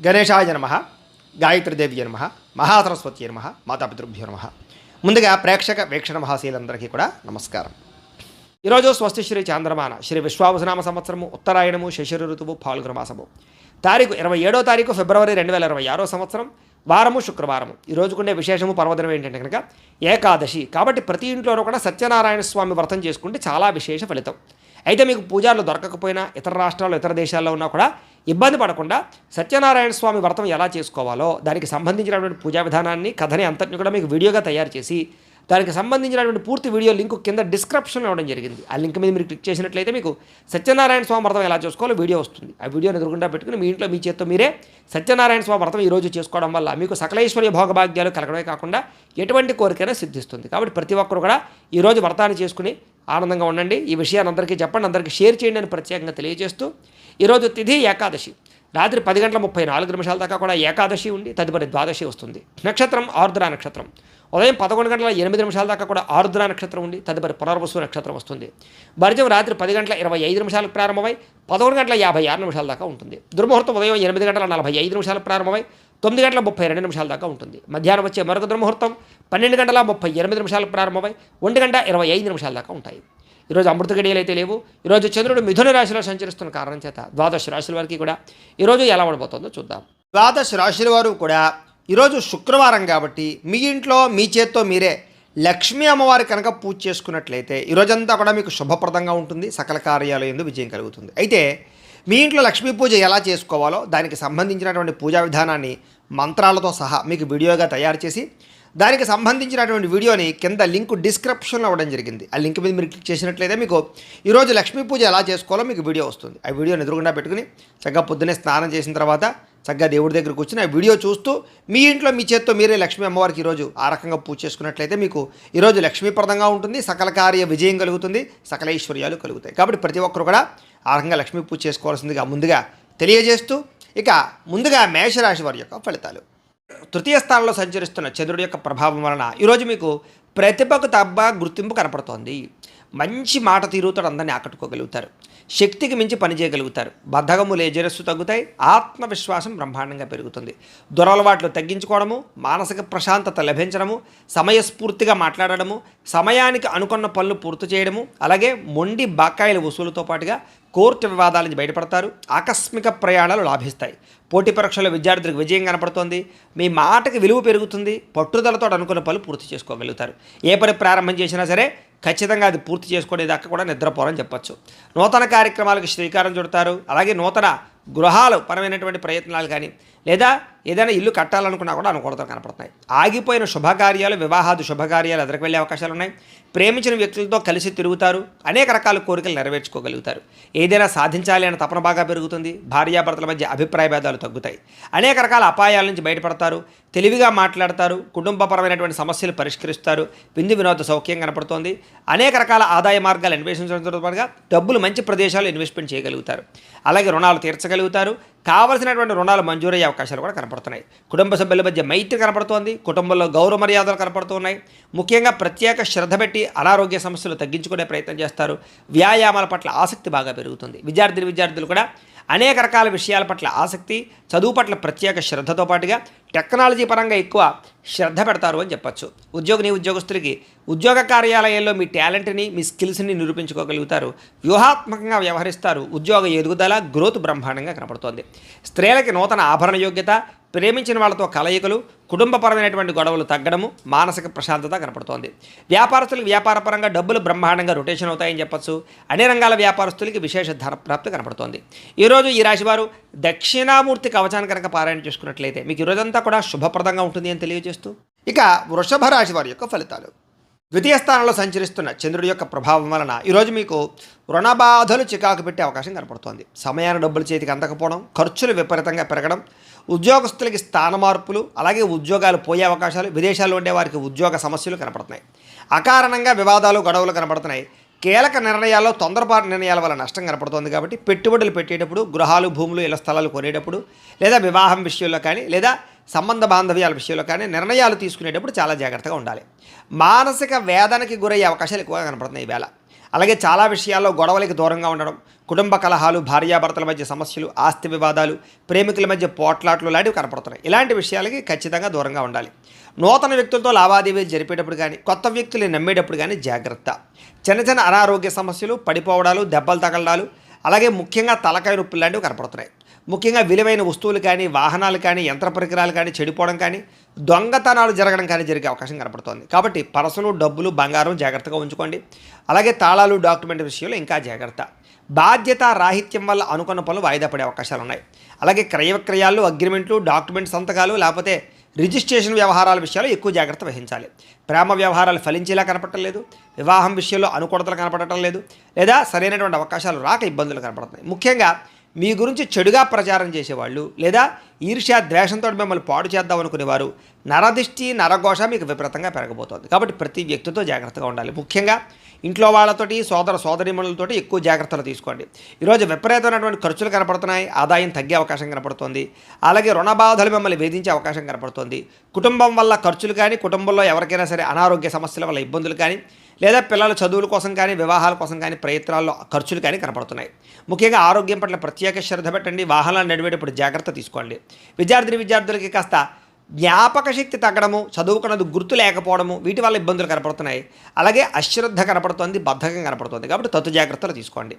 గణేశాయ నమః, గాయత్రీదేవి నమః, మహాసరస్వతి నమః, మాతాపితృభ్యో నమః. ముందుగా ప్రేక్షక వీక్షణ మహాశీలందరికీ కూడా నమస్కారం. ఈరోజు స్వస్తి శ్రీ చాంద్రమాన శ్రీ విశ్వావసనామ సంవత్సరము ఉత్తరాయణము శశిర ఋతువు ఫాల్గుణ మాసము తారీఖు 27వ తారీఖు ఫిబ్రవరి 2026 సంవత్సరం వారము శుక్రవారము. ఈ రోజుకుండే విశేషము పర్వదినం ఏంటంటే కనుక ఏకాదశి. కాబట్టి ప్రతి ఇంట్లోనూ కూడా సత్యనారాయణ స్వామి వ్రతం చేసుకుంటే చాలా విశేష ఫలితం. అయితే మీకు పూజారులు దొరకకపోయినా ఇతర రాష్ట్రాల్లో ఇతర దేశాల్లో ఉన్నా కూడా ఇబ్బంది పడకుండా సత్యనారాయణ స్వామి వ్రతం ఎలా చేసుకోవాలో దానికి సంబంధించినటువంటి పూజా విధానాన్ని కథని అంతటిని కూడా మీకు వీడియోగా తయారు చేసి దానికి సంబంధించినటువంటి పూర్తి వీడియో లింక్ కింద డిస్క్రిప్షన్లో ఇవ్వడం జరిగింది. ఆ లింక్ మీద మీరు క్లిక్ చేసినట్లయితే మీకు సత్యనారాయణ స్వామి వ్రతం ఎలా చేసుకోవాలో వీడియో వస్తుంది. ఆ వీడియోని ఎదురుకుండా పెట్టుకుని మీ ఇంట్లో మీ చేత్తో మీరే సత్యనారాయణ స్వామి వ్రతం ఈరోజు చేసుకోవడం వల్ల మీకు సకలైశ్వర్య భోగభాగ్యాలు కలగడమే కాకుండా ఎటువంటి కోరికైనా సిద్ధిస్తుంది. కాబట్టి ప్రతి ఒక్కరు కూడా ఈరోజు వ్రతాన్ని చేసుకుని ఆనందంగా ఉండండి. ఈ విషయాన్ని అందరికీ చెప్పండి, అందరికీ షేర్ చేయండి అని ప్రత్యేకంగా తెలియజేస్తూ ఈరోజు తిథి ఏకాదశి. రాత్రి 10:34 దాకా కూడా ఏకాదశి ఉండి తదుపరి ద్వాదశి వస్తుంది. నక్షత్రం ఆర్ద్ర నక్షత్రం. ఉదయం 11:08 దాకా కూడా ఆర్ద్ర నక్షత్రం ఉండి తదుపరి పునర్వసు నక్షత్రం వస్తుంది. భర్జం రాత్రి 10:25 ప్రారంభమై 11:56 దాకా ఉంటుంది. దుర్ముహూర్తం ఉదయం 8:45 ప్రారంభమై 9:32 దాకా ఉంటుంది. మధ్యాహ్నం వచ్చే మరొక దుర్ముహూర్తం 12:38 ప్రారంభమై 1:25 దాకా ఉంటాయి. ఈరోజు అమృత గడియలు అయితే లేవు. ఈరోజు చంద్రుడు మిథున రాశిలో సంచరిస్తున్న కారణం చేత ద్వాదశ రాశుల వారికి కూడా ఈరోజు ఎలా ఉండబోతుందో చూద్దాం. ద్వాదశ రాశుల వారు కూడా ఈరోజు శుక్రవారం కాబట్టి మీ ఇంట్లో మీ చేత్తో మీరే లక్ష్మీ అమ్మవారి కనుక పూజ చేసుకున్నట్లయితే ఈరోజంతా కూడా మీకు శుభప్రదంగా ఉంటుంది. సకల కార్యాలు యందు విజయం కలుగుతుంది. అయితే మీ ఇంట్లో లక్ష్మీ పూజ ఎలా చేసుకోవాలో దానికి సంబంధించినటువంటి పూజా విధానాన్ని మంత్రాలతో సహా మీకు వీడియోగా తయారు చేసి దానికి సంబంధించినటువంటి వీడియోని కింద లింక్ డిస్క్రిప్షన్లో ఇవ్వడం జరిగింది. ఆ లింక్ మీద మీరు క్లిక్ చేసినట్లయితే మీకు ఈరోజు లక్ష్మీ పూజ ఎలా చేసుకోవాలో మీకు వీడియో వస్తుంది. ఆ వీడియోని ఎదురుగుండా పెట్టుకుని చక్కగా పొద్దున్నే స్నానం చేసిన తర్వాత చక్కగా దేవుడి దగ్గర కూర్చుని ఆ వీడియో చూస్తూ మీ ఇంట్లో మీ చేత్తో మీరే లక్ష్మీ అమ్మవారికి ఈరోజు ఆ రకంగా పూజ చేసుకున్నట్లయితే మీకు ఈరోజు లక్ష్మీప్రదంగా ఉంటుంది. సకల కార్య విజయం కలుగుతుంది, సకల ఐశ్వర్యాలు కలుగుతాయి. కాబట్టి ప్రతి ఒక్కరు కూడా ఆ రకంగా లక్ష్మీ పూజ చేసుకోవాల్సిందిగా ముందుగా తెలియజేస్తూ ఇక ముందుగా మేషరాశి వారి యొక్క ఫలితాలు. తృతీయ స్థానంలో సంచరిస్తున్న చంద్రుడి యొక్క ప్రభావం వలన ఈరోజు మీకు ప్రతిభకు తగ్గ గుర్తింపు కనపడుతోంది. మంచి మాట తీరుతో అందరినీ ఆకట్టుకోగలుగుతారు. శక్తికి మించి పనిచేయగలుగుతారు. బద్ధకము లేజరస్సు తగ్గుతాయి. ఆత్మవిశ్వాసం బ్రహ్మాండంగా పెరుగుతుంది. దురలవాట్లు తగ్గించుకోవడము, మానసిక ప్రశాంతత లభించడము, సమయస్ఫూర్తిగా మాట్లాడడము, సమయానికి అనుకున్న పనులు పూర్తి చేయడము, అలాగే మొండి బకాయిల వసూలుతో పాటుగా కోర్టు వివాదాల నుంచి బయటపడతారు. ఆకస్మిక ప్రయాణాలు లాభిస్తాయి. పోటీ పరీక్షల్లో విద్యార్థులకు విజయం కనపడుతోంది. మీ మాటకి విలువ పెరుగుతుంది. పట్టుదలతో అనుకున్న పనులు పూర్తి చేసుకోగలుగుతారు. ఏ పని ప్రారంభం చేసినా సరే ఖచ్చితంగా అది పూర్తి చేసుకునేదాకా కూడా నిద్రపోరని చెప్పచ్చు. నూతన కార్యక్రమాలకు శ్రీకారం చుడతారు. అలాగే నూతన గృహాలు పరమైనటువంటి ప్రయత్నాలు కానీ లేదా ఏదైనా ఇల్లు కట్టాలనుకున్నా కూడా అనుకూలతలు కనపడుతున్నాయి. ఆగిపోయిన శుభకార్యాలు, వివాహాది శుభకార్యాలు ఎదురుకు వెళ్ళే అవకాశాలు ఉన్నాయి. ప్రేమించిన వ్యక్తులతో కలిసి తిరుగుతారు. అనేక రకాల కోరికలు నెరవేర్చుకోగలుగుతారు. ఏదైనా సాధించాలి అనే తపన బాగా పెరుగుతుంది. భార్యాభర్తల మధ్య అభిప్రాయ భేదాలు తగ్గుతాయి. అనేక రకాల అపాయాల నుంచి బయటపడతారు. తెలివిగా మాట్లాడతారు. కుటుంబపరమైనటువంటి సమస్యలు పరిష్కరిస్తారు. విందు వినోద సౌఖ్యం కనపడుతోంది. అనేక రకాల ఆదాయ మార్గాలు అన్వేషించడంతో పాటుగా డబ్బులు మంచి ప్రదేశాలు ఇన్వెస్ట్మెంట్ చేయగలుగుతారు. అలాగే రుణాలు తీర్చగలుగుతారు. కావలసినటువంటి రుణాలు మంజూరయ్యే అవకాశాలు కూడా కనపడుతున్నాయి. కుటుంబ సభ్యుల మధ్య మైత్రి కనపడుతోంది. కుటుంబంలో గౌరవ మర్యాదలు కనపడుతున్నాయి. ముఖ్యంగా ప్రత్యేక శ్రద్ధ పెట్టి అనారోగ్య సమస్యలు తగ్గించుకునే ప్రయత్నం చేస్తారు. వ్యాయామాల పట్ల ఆసక్తి బాగా పెరుగుతుంది. విద్యార్థులు కూడా అనేక రకాల విషయాల పట్ల ఆసక్తి, చదువు పట్ల ప్రత్యేక శ్రద్ధతో పాటుగా టెక్నాలజీ పరంగా ఎక్కువ శ్రద్ధ పెడతారు అని చెప్పచ్చు. ఉద్యోగస్తులకి ఉద్యోగ కార్యాలయాల్లో మీ టాలెంట్ని, మీ స్కిల్స్ని నిరూపించుకోగలుగుతారు. వ్యూహాత్మకంగా వ్యవహరిస్తారు. ఉద్యోగ ఎదుగుదల, గ్రోత్ బ్రహ్మాండంగా కనపడుతోంది. స్త్రీలకి నూతన ఆభరణ యోగ్యత, ప్రేమించిన వాళ్ళతో కలయికలు, కుటుంబపరమైనటువంటి గొడవలు తగ్గడము, మానసిక ప్రశాంతత కనపడుతోంది. వ్యాపారస్తులకు వ్యాపారపరంగా డబ్బులు బ్రహ్మాండంగా రొటేషన్ అవుతాయని చెప్పచ్చు. అన్ని రంగాల వ్యాపారస్తులకి విశేష ధన ప్రాప్తి కనపడుతోంది. ఈరోజు ఈ రాశివారు దక్షిణామూర్తి కవచాన్ని కనుక పారాయణ చేసుకున్నట్లయితే మీకు ఈరోజంతా కూడా శుభప్రదంగా ఉంటుంది అని తెలియజేస్తూ ఇక వృషభ రాశి వారి యొక్క ఫలితాలు. ద్వితీయ స్థానంలో సంచరిస్తున్న చంద్రుడి యొక్క ప్రభావం వలన ఈరోజు మీకు రుణ బాధలు చికాకు పెట్టే అవకాశం కనపడుతోంది. సమయాన్ని డబ్బులు చేతికి అందకపోవడం, ఖర్చులు విపరీతంగా పెరగడం, ఉద్యోగస్తులకి స్థాన మార్పులు, అలాగే ఉద్యోగాలు పోయే అవకాశాలు, విదేశాల్లో ఉండే వారికి ఉద్యోగ సమస్యలు కనపడుతున్నాయి. అకారణంగా వివాదాలు, గొడవలు కనపడుతున్నాయి. కీలక నిర్ణయాల్లో తొందరపాటు నిర్ణయాల వల్ల నష్టం కనపడుతోంది. కాబట్టి పెట్టుబడులు పెట్టేటప్పుడు, గృహాలు, భూములు, ఇళ్ల స్థలాలు కొనేటప్పుడు, లేదా వివాహం విషయంలో కానీ లేదా సంబంధ బాంధవ్యాల విషయంలో కానీ నిర్ణయాలు తీసుకునేటప్పుడు చాలా జాగ్రత్తగా ఉండాలి. మానసిక వేదనకి గురయ్యే అవకాశాలు ఎక్కువగా కనపడుతున్నాయి ఈవేళ. అలాగే చాలా విషయాల్లో గొడవలకి దూరంగా ఉండడం, కుటుంబ కలహాలు, భార్యాభర్తల మధ్య సమస్యలు, ఆస్తి వివాదాలు, ప్రేమికుల మధ్య పోట్లాట్లు లాంటివి కనపడుతున్నాయి. ఇలాంటి విషయాలకి ఖచ్చితంగా దూరంగా ఉండాలి. నూతన వ్యక్తులతో లావాదేవీలు జరిపేటప్పుడు కానీ, కొత్త వ్యక్తులు నమ్మేటప్పుడు కానీ జాగ్రత్త. చిన్న చిన్న అనారోగ్య సమస్యలు, పడిపోవడాలు, దెబ్బలు తగలడాలు, అలాగే ముఖ్యంగా తలకాయ నొప్పులు లాంటివి కనపడుతున్నాయి. ముఖ్యంగా విలువైన వస్తువులు కానీ, వాహనాలు కానీ, యంత్ర పరికరాలు కానీ చెడిపోవడం కానీ, దొంగతనాలు జరగడం కానీ జరిగే అవకాశం కనపడుతోంది. కాబట్టి పర్సులు, డబ్బులు, బంగారం జాగ్రత్తగా ఉంచుకోండి. అలాగే తాళాలు, డాక్యుమెంట్ విషయంలో ఇంకా జాగ్రత్త. బాధ్యత రాహిత్యం వల్ల అనుకున్న పనులు వాయిదా పడే అవకాశాలు ఉన్నాయి. అలాగే క్రయ విక్రయాలు, అగ్రిమెంట్లు, డాక్యుమెంట్ సంతకాలు, లేకపోతే రిజిస్ట్రేషన్ వ్యవహారాల విషయాల్లో ఎక్కువ జాగ్రత్త వహించాలి. ప్రేమ వ్యవహారాలు ఫలించేలా కనపడటం లేదు, వివాహం విషయంలో అనుకూలతలు కనపడటం లేదు, లేదా సరైనటువంటి అవకాశాలు రాక ఇబ్బందులు కనపడుతున్నాయి. ముఖ్యంగా మీ గురించి చెడుగా ప్రచారం చేసేవాళ్ళు, లేదా ఈర్ష్య ద్వేషంతో మిమ్మల్ని పాడు చేద్దాం అనుకునేవారు, నరదిష్టి, నరఘోష మీకు విపరీతంగా పెరగబోతోంది. కాబట్టి ప్రతి వ్యక్తితో జాగ్రత్తగా ఉండాలి. ముఖ్యంగా ఇంట్లో వాళ్ళతోటి, సోదర సోదరీమణులతోటి ఎక్కువ జాగ్రత్తలు తీసుకోండి. ఈరోజు విపరీతమైనటువంటి ఖర్చులు కనపడుతున్నాయి, ఆదాయం తగ్గే అవకాశం కనపడుతోంది. అలాగే రుణ బాధలు మిమ్మల్ని వేధించే అవకాశం కనపడుతోంది. కుటుంబం వల్ల ఖర్చులు కానీ, కుటుంబంలో ఎవరికైనా సరే అనారోగ్య సమస్యల వల్ల ఇబ్బందులు కానీ, లేదా పిల్లల చదువుల కోసం కానీ, వివాహాల కోసం కానీ ప్రయత్నాల్లో ఖర్చులు కానీ కనపడుతున్నాయి. ముఖ్యంగా ఆరోగ్యం పట్ల ప్రత్యేక శ్రద్ధ పెట్టండి. వాహనాలు నడిపేటప్పుడు జాగ్రత్త తీసుకోండి. విద్యార్థులకి కాస్త జ్ఞాపక శక్తి తగ్గడము, చదువుకున్నది గుర్తు లేకపోవడము, వీటి వల్ల ఇబ్బందులు కనపడుతున్నాయి. అలాగే అశ్రద్ధ కనపడుతోంది, బద్ధకం కనపడుతుంది. కాబట్టి తత్తు జాగ్రత్తలు తీసుకోండి.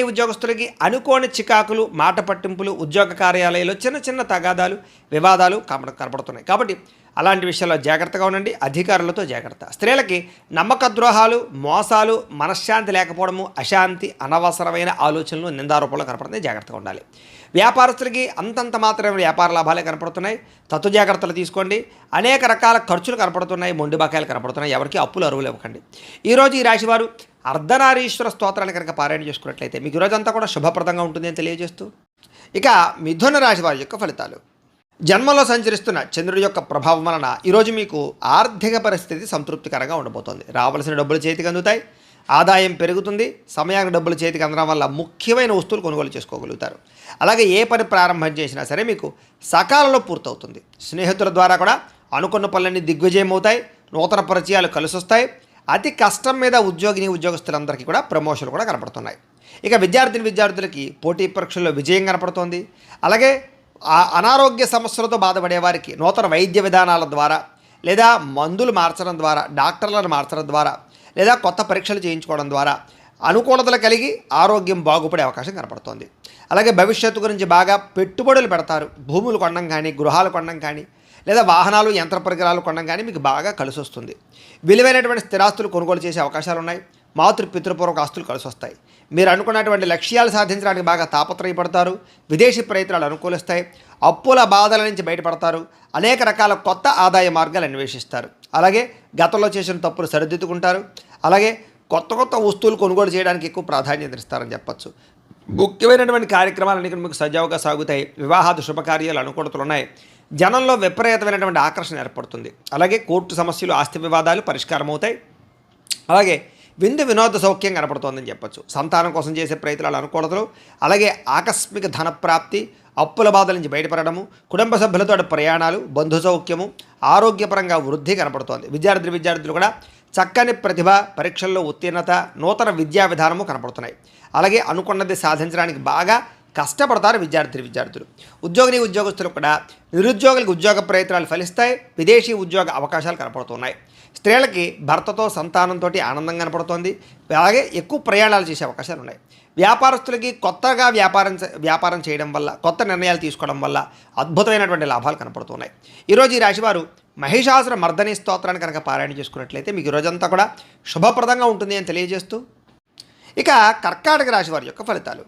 ఉద్యోగస్తులకి అనుకోని చికాకులు, మాట పట్టింపులు, ఉద్యోగ కార్యాలయాల్లో చిన్న చిన్న తగాదాలు, వివాదాలు కనపడుతున్నాయి. కాబట్టి అలాంటి విషయాల్లో జాగ్రత్తగా ఉండండి. అధికారులతో జాగ్రత్త. స్త్రీలకి నమ్మక ద్రోహాలు, మోసాలు, మనశ్శాంతి లేకపోవడము, అశాంతి, అనవసరమైన ఆలోచనలు, నిందారూపంలో కనపడుతున్నాయి. జాగ్రత్తగా ఉండాలి. వ్యాపారస్తులకి అంతంత మాత్రమే వ్యాపార లాభాలే కనపడుతున్నాయి. తత్తు జాగ్రత్తలు తీసుకోండి. అనేక రకాల ఖర్చులు కనపడుతున్నాయి, మొండి బకాయిలు కనపడుతున్నాయి. ఎవరికి అప్పులు అరువులు ఇవ్వకండి. ఈరోజు ఈ రాశివారు అర్ధనారీశ్వర స్తోత్రాన్ని కనుక పారాయణ చేసుకున్నట్లయితే మీకు ఈరోజంతా కూడా శుభప్రదంగా ఉంటుంది అని తెలియజేస్తూ, ఇక మిథున రాశి వారి యొక్క ఫలితాలు. జన్మలో సంచరిస్తున్న చంద్రుడి యొక్క ప్రభావం వలన ఈరోజు మీకు ఆర్థిక పరిస్థితి సంతృప్తికరంగా ఉండబోతోంది. రావాల్సిన డబ్బులు చేతికి అందుతాయి, ఆదాయం పెరుగుతుంది. సమయానికి డబ్బులు చేతికి అందడం వల్ల ముఖ్యమైన వస్తువులు కొనుగోలు చేసుకోగలుగుతారు. అలాగే ఏ పని ప్రారంభం చేసినా సరే మీకు సకాలంలో పూర్తవుతుంది. స్నేహితుల ద్వారా కూడా అనుకున్న పనులన్నీ దిగ్విజయం అవుతాయి. నూతన పరిచయాలు కలిసొస్తాయి. అతి కష్టం మీద ఉద్యోగస్తులందరికీ కూడా ప్రమోషన్లు కూడా కనపడుతున్నాయి. ఇక విద్యార్థులకి పోటీ పరీక్షల్లో విజయం కనపడుతోంది. అలాగే అనారోగ్య సమస్యలతో బాధపడే వారికి నూతన వైద్య విధానాల ద్వారా, లేదా మందులు మార్చడం ద్వారా, డాక్టర్లను మార్చడం ద్వారా, లేదా కొత్త పరీక్షలు చేయించుకోవడం ద్వారా అనుకూలతలు కలిగి ఆరోగ్యం బాగుపడే అవకాశం కనపడుతోంది. అలాగే భవిష్యత్తు గురించి బాగా పెట్టుబడులు పెడతారు. భూములు కొనడం కానీ, గృహాలు కొనడం కానీ, లేదా వాహనాలు, యంత్ర పరికరాలు కొనడం కానీ మీకు బాగా కలిసి వస్తుంది. విలువైనటువంటి స్థిరాస్తులు కొనుగోలు చేసే అవకాశాలు ఉన్నాయి. పితృపూర్వక ఆస్తులు కలిసి వస్తాయి. మీరు అనుకున్నటువంటి లక్ష్యాలు సాధించడానికి బాగా తాపత్రయపడతారు. విదేశీ ప్రయత్నాలు అనుకూలిస్తాయి. అప్పుల బాధల నుంచి బయటపడతారు. అనేక రకాల కొత్త ఆదాయ మార్గాలు అన్వేషిస్తారు. అలాగే గతంలో చేసిన తప్పులు సరిదిద్దుకుంటారు. అలాగే కొత్త వస్తువులు కొనుగోలు చేయడానికి ఎక్కువ ప్రాధాన్యత ఇస్తారని చెప్పచ్చు. ముఖ్యమైనటువంటి కార్యక్రమాలన్నీ మీకు సజావుగా సాగుతాయి. వివాహాది శుభకార్యాలు అనుకూలతలు ఉన్నాయి. జనంలో విపరీతమైనటువంటి ఆకర్షణ ఏర్పడుతుంది. అలాగే కోర్టు సమస్యలు, ఆస్తి వివాదాలు పరిష్కారం అవుతాయి. అలాగే వినోద సౌఖ్యం కనపడుతోందని చెప్పచ్చు. సంతానం కోసం చేసే ప్రయత్నాలు అనుకూలతలు, అలాగే ఆకస్మిక ధనప్రాప్తి, అప్పుల బాధల నుంచి బయటపడము, కుటుంబ సభ్యులతో ప్రయాణాలు, బంధు సౌఖ్యము, ఆరోగ్యపరంగా వృద్ధి కనపడుతోంది. విద్యార్థులు కూడా చక్కని ప్రతిభ, పరీక్షల్లో ఉత్తీర్ణత, నూతన విద్యా విధానము కనపడుతున్నాయి. అలాగే అనుకున్నది సాధించడానికి బాగా కష్టపడతారు విద్యార్థులు. ఉద్యోగస్తులు కూడా నిరుద్యోగులకు ఉద్యోగ ప్రయత్నాలు ఫలిస్తాయి. విదేశీ ఉద్యోగ అవకాశాలు కనపడుతున్నాయి. స్త్రీలకి భర్తతో, సంతానంతో ఆనందం కనపడుతోంది. అలాగే ఎక్కువ ప్రయాణాలు చేసే అవకాశాలు ఉన్నాయి. వ్యాపారస్తులకి కొత్తగా వ్యాపారం చేయడం వల్ల, కొత్త నిర్ణయాలు తీసుకోవడం వల్ల అద్భుతమైనటువంటి లాభాలు కనపడుతున్నాయి. ఈరోజు ఈ రాశివారు మహిషాసుర మర్దని స్తోత్రాన్ని కనుక పారాయణ చేసుకున్నట్లయితే మీకు ఈరోజంతా కూడా శుభప్రదంగా ఉంటుంది అని తెలియజేస్తూ, ఇక కర్కాటక రాశి వారి యొక్క ఫలితాలు.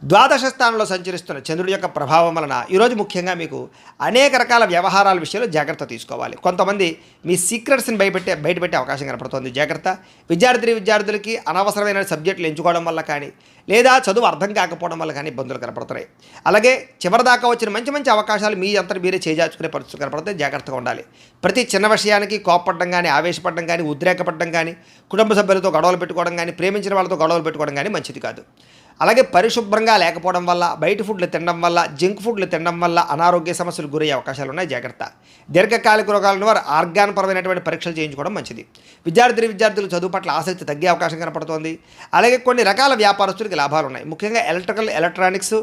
ద్వాదశ స్థానంలో సంచరిస్తున్న చంద్రుడి యొక్క ప్రభావం వలన ఈరోజు ముఖ్యంగా మీకు అనేక రకాల వ్యవహారాల విషయంలో జాగ్రత్త తీసుకోవాలి. కొంతమంది మీ సీక్రెట్స్ని బయటపెట్టే అవకాశం కనపడుతుంది. జాగ్రత్త. విద్యార్థులకి అనవసరమైన సబ్జెక్టులు ఎంచుకోవడం వల్ల కానీ, లేదా చదువు అర్థం కాకపోవడం వల్ల కానీ ఇబ్బందులు కనపడుతున్నాయి. అలాగే చివరిదాకా వచ్చిన మంచి అవకాశాలు మీ అంతటి మీరే చేజార్చుకునే పరిస్థితులు కనపడతాయి. జాగ్రత్తగా ఉండాలి. ప్రతి చిన్న విషయానికి కోపపడడం కానీ, ఆవేశపడడం కానీ, ఉద్రేకపడడం కానీ, కుటుంబ సభ్యులతో గొడవలు పెట్టుకోవడం కానీ, ప్రేమించిన వాళ్ళతో గొడవలు పెట్టుకోవడం కానీ మంచిది కాదు. అలాగే పరిశుభ్రంగా లేకపోవడం వల్ల, బయట ఫుడ్లు తినడం వల్ల, జంక్ ఫుడ్లు తినడం వల్ల అనారోగ్య సమస్యలు గురయ్యే అవకాశాలు ఉన్నాయి. జాగ్రత్త. దీర్ఘకాలిక రోగాలను వారు ఆర్గాన్ పరమైనటువంటి పరీక్షలు చేయించుకోవడం మంచిది. విద్యార్థులు చదువు పట్ల ఆసక్తి తగ్గే అవకాశం కనపడుతోంది. అలాగే కొన్ని రకాల వ్యాపారస్తులకి లాభాలు ఉన్నాయి. ముఖ్యంగా ఎలక్ట్రానిక్స్,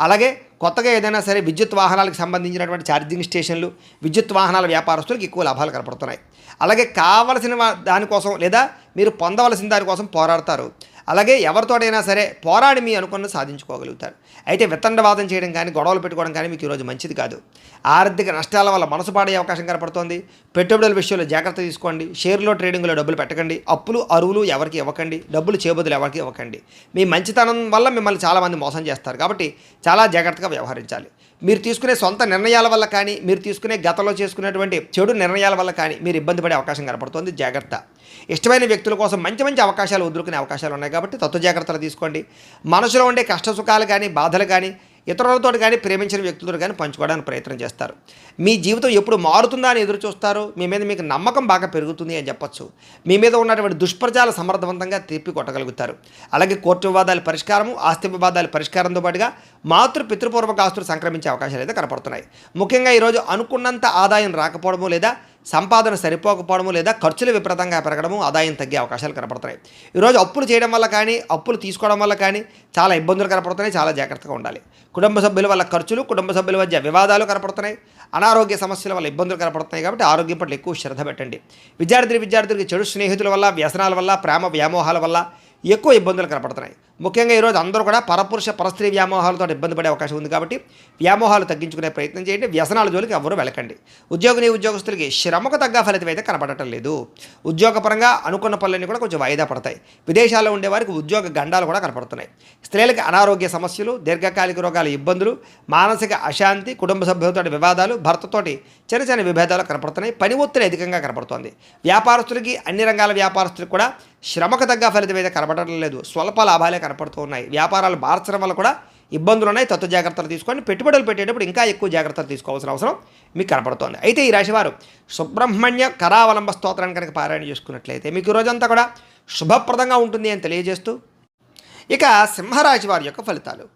అలాగే కొత్తగా ఏదైనా సరే విద్యుత్ వాహనాలకు సంబంధించినటువంటి ఛార్జింగ్ స్టేషన్లు, విద్యుత్ వాహనాల వ్యాపారస్తులకు ఎక్కువ లాభాలు కనపడుతున్నాయి. అలాగే కావలసిన దానికోసం లేదా మీరు పొందవలసిన దానికోసం పోరాడతారు. అలాగే ఎవరితోటైనా సరే పోరాడి మీ అనుకున్నది సాధించుకోగలుగుతారు. అయితే వితండవాదం చేయడం కానీ, గొడవలు పెట్టుకోవడం కానీ మీకు ఈరోజు మంచిది కాదు. ఆర్థిక నష్టాల వల్ల మనసు పాడే అవకాశం కనపడుతోంది. పెట్టుబడుల విషయంలో జాగ్రత్త తీసుకోండి. షేర్లో, ట్రేడింగ్లో డబ్బులు పెట్టకండి. అప్పులు, అరువులు ఎవరికి ఇవ్వకండి. డబ్బులు చేబదులు ఎవరికి ఇవ్వకండి. మీ మంచితనం వల్ల మిమ్మల్ని చాలామంది మోసం చేస్తారు. కాబట్టి చాలా జాగ్రత్తగా వ్యవహరించాలి. మీరు తీసుకునే సొంత నిర్ణయాల వల్ల కానీ, మీరు తీసుకునే గతంలో చేసుకునేటువంటి చెడు నిర్ణయాల వల్ల కానీ మీరు ఇబ్బంది పడే అవకాశం కనపడుతోంది. జాగ్రత్త. ఇష్టమైన వ్యక్తుల కోసం మంచి అవకాశాలు వదులుకునే అవకాశాలు ఉన్నాయి. కాబట్టి తత్వ జాగ్రత్తలు తీసుకోండి. మనసులో ఉండే కష్ట సుఖాలు కానీ, బాధలు కానీ ఇతరులతో కానీ, ప్రేమించిన వ్యక్తులతో కానీ పంచుకోవడానికి ప్రయత్నం చేస్తారు. మీ జీవితం ఎప్పుడు మారుతుందా అని ఎదురు చూస్తారు. మీ మీద మీకు నమ్మకం బాగా పెరుగుతుంది అని చెప్పొచ్చు. మీ మీద ఉన్నటువంటి దుష్ప్రచారాలు సమర్థవంతంగా తిప్పి కొట్టగలుగుతారు. అలాగే కోర్టు వివాదాల పరిష్కారము, ఆస్తి వివాదాల పరిష్కారంతో పాటుగా పితృపూర్వక ఆస్తులు సంక్రమించే అవకాశాలు అయితే కనపడుతున్నాయి. ముఖ్యంగా ఈరోజు అనుకున్నంత ఆదాయం రాకపోవడము, లేదా సంపాదన సరిపోకపోవడము, లేదా ఖర్చులు విపరీతంగా పెరగడము, ఆదాయం తగ్గే అవకాశాలు కనపడుతున్నాయి. ఈరోజు అప్పులు చేయడం వల్ల కానీ, అప్పులు తీసుకోవడం వల్ల కానీ చాలా ఇబ్బందులు కనపడుతున్నాయి. చాలా జాగ్రత్తగా ఉండాలి. కుటుంబ సభ్యుల వల్ల ఖర్చులు, కుటుంబ సభ్యుల మధ్య వివాదాలు కనపడుతున్నాయి. అనారోగ్య సమస్యల వల్ల ఇబ్బందులు కనపడుతున్నాయి. కాబట్టి ఆరోగ్యం పట్ల ఎక్కువ శ్రద్ధ పెట్టండి. విద్యార్థులకి చెడు స్నేహితుల వల్ల, వ్యసనాల వల్ల, ప్రేమ వ్యామోహాల వల్ల ఎక్కువ ఇబ్బందులు కనపడుతున్నాయి. ముఖ్యంగా ఈరోజు అందరూ కూడా పరస్త్రీ వ్యామోహాలతో ఇబ్బంది పడే అవకాశం ఉంది. కాబట్టి వ్యామోహాలు తగ్గించుకునే ప్రయత్నం చేయండి. వ్యసనాల జోలికి ఎవరు వెళ్ళకండి. ఉద్యోగస్తులకి శ్రమకు తగ్గ ఫలితం అయితే కనపడటం లేదు. ఉద్యోగపరంగా అనుకున్న పనులన్నీ కూడా కొంచెం వాయిదా పడతాయి. విదేశాల్లో ఉండే వారికి ఉద్యోగ గండాలు కూడా కనపడుతున్నాయి. స్త్రీలకు అనారోగ్య సమస్యలు, దీర్ఘకాలిక రోగాల ఇబ్బందులు, మానసిక అశాంతి, కుటుంబ సభ్యులతో వివాదాలు, భర్తతోటి చిన్న విభేదాలు కనపడుతున్నాయి. పని ఒత్తిడి అధికంగా కనపడుతోంది. వ్యాపారస్తులకి, అన్ని రంగాల వ్యాపారస్తులకు కూడా శ్రమకు తగ్గ ఫలితం అయితే కనపడటం లేదు. స్వల్ప లాభాలే కనపడుతూ ఉన్నాయి. వ్యాపారాలు మార్చడం వల్ల కూడా ఇబ్బందులు ఉన్నాయి. తత్వ జాగ్రత్తలు తీసుకోండి. పెట్టుబడులు పెట్టేటప్పుడు ఇంకా ఎక్కువ జాగ్రత్తలు తీసుకోవాల్సిన అవసరం మీకు కనపడుతోంది. అయితే ఈ రాశివారు సుబ్రహ్మణ్య కరావలంబ స్తోత్రాన్ని కనుక పారాయణ చేసుకున్నట్లయితే మీకు ఈ రోజంతా కూడా శుభప్రదంగా ఉంటుంది అని తెలియజేస్తూ, ఇక సింహరాశి వారి యొక్క ఫలితాలు.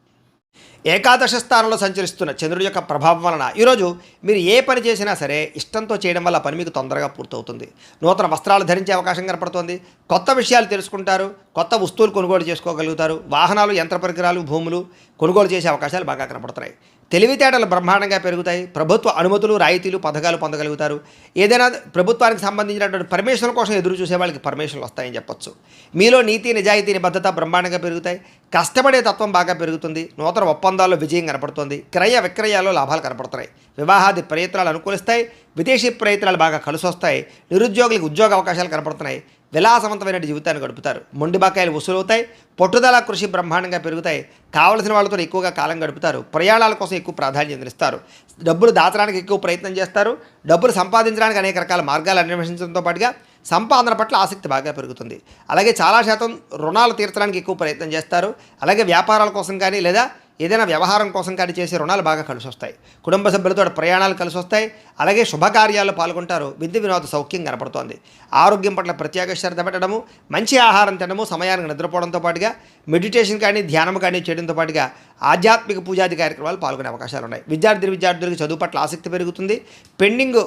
ఏకాదశ స్థానంలో సంచరిస్తున్న చంద్రుడి యొక్క ప్రభావం వలన ఈరోజు మీరు ఏ పని చేసినా సరే ఇష్టంతో చేయడం వల్ల పని మీకు తొందరగా పూర్తవుతుంది. నూతన వస్త్రాలు ధరించే అవకాశం కనపడుతోంది. కొత్త విషయాలు తెలుసుకుంటారు. కొత్త వస్తువులు కొనుగోలు చేసుకోగలుగుతారు. వాహనాలు, యంత్ర పరికరాలు, భూములు కొనుగోలు చేసే అవకాశాలు బాగా కనపడుతున్నాయి. తెలివితేటలు బ్రహ్మాండంగా పెరుగుతాయి. ప్రభుత్వ అనుమతులు, రాయితీలు, పథకాలు పొందగలుగుతారు. ఏదైనా ప్రభుత్వానికి సంబంధించినటువంటి పర్మిషన్ కోసం ఎదురు చూసే వాళ్ళకి పర్మిషన్లు వస్తాయని చెప్పొచ్చు. మీలో నీతి, నిజాయితీ, నిబద్ధత బ్రహ్మాండంగా పెరుగుతాయి. కష్టపడే తత్వం బాగా పెరుగుతుంది. నూతన ఒప్పందాల్లో విజయం కనపడుతుంది. క్రయ విక్రయాల్లో లాభాలు కనపడుతున్నాయి. వివాహాది ప్రయత్నాలు అనుకూలిస్తాయి. విదేశీ ప్రయత్నాలు బాగా కలిసి వస్తాయి. నిరుద్యోగులకు ఉద్యోగ అవకాశాలు కనపడుతున్నాయి. విలాసవంతమైన జీవితాన్ని గడుపుతారు. మొండి బకాయిలు వసూలవుతాయి. పట్టుదల, కృషి బ్రహ్మాండంగా పెరుగుతాయి. కావలసిన వాళ్ళతో ఎక్కువగా కాలం గడుపుతారు. ప్రయాణాల కోసం ఎక్కువ ప్రాధాన్యత ఇస్తారు. డబ్బులు దాచడానికి ఎక్కువ ప్రయత్నం చేస్తారు. డబ్బులు సంపాదించడానికి అనేక రకాల మార్గాలు అన్వేషించడంతో పాటుగా సంపాదన పట్ల ఆసక్తి బాగా పెరుగుతుంది. అలాగే చాలా శాతం రుణాలు తీర్చడానికి ఎక్కువ ప్రయత్నం చేస్తారు. అలాగే వ్యాపారాల కోసం కానీ, లేదా ఏదైనా వ్యవహారం కోసం కానీ చేసే రుణాలు బాగా కలిసి వస్తాయి. కుటుంబ సభ్యులతో ప్రయాణాలు కలిసి వస్తాయి. అలాగే శుభకార్యాల్లో పాల్గొంటారు. విద్య వినోద సౌఖ్యం కనపడుతోంది. ఆరోగ్యం పట్ల ప్రత్యేక శ్రద్ధ పెట్టడము, మంచి ఆహారం తినడము, సమయానికి నిద్రపోవడంతో పాటుగా మెడిటేషన్ కానీ, ధ్యానం కానీ చేయడంతో పాటుగా ఆధ్యాత్మిక పూజాది కార్యక్రమాలు పాల్గొనే అవకాశాలు ఉన్నాయి. విద్యార్థులకు చదువు పట్ల ఆసక్తి పెరుగుతుంది. పెండింగ్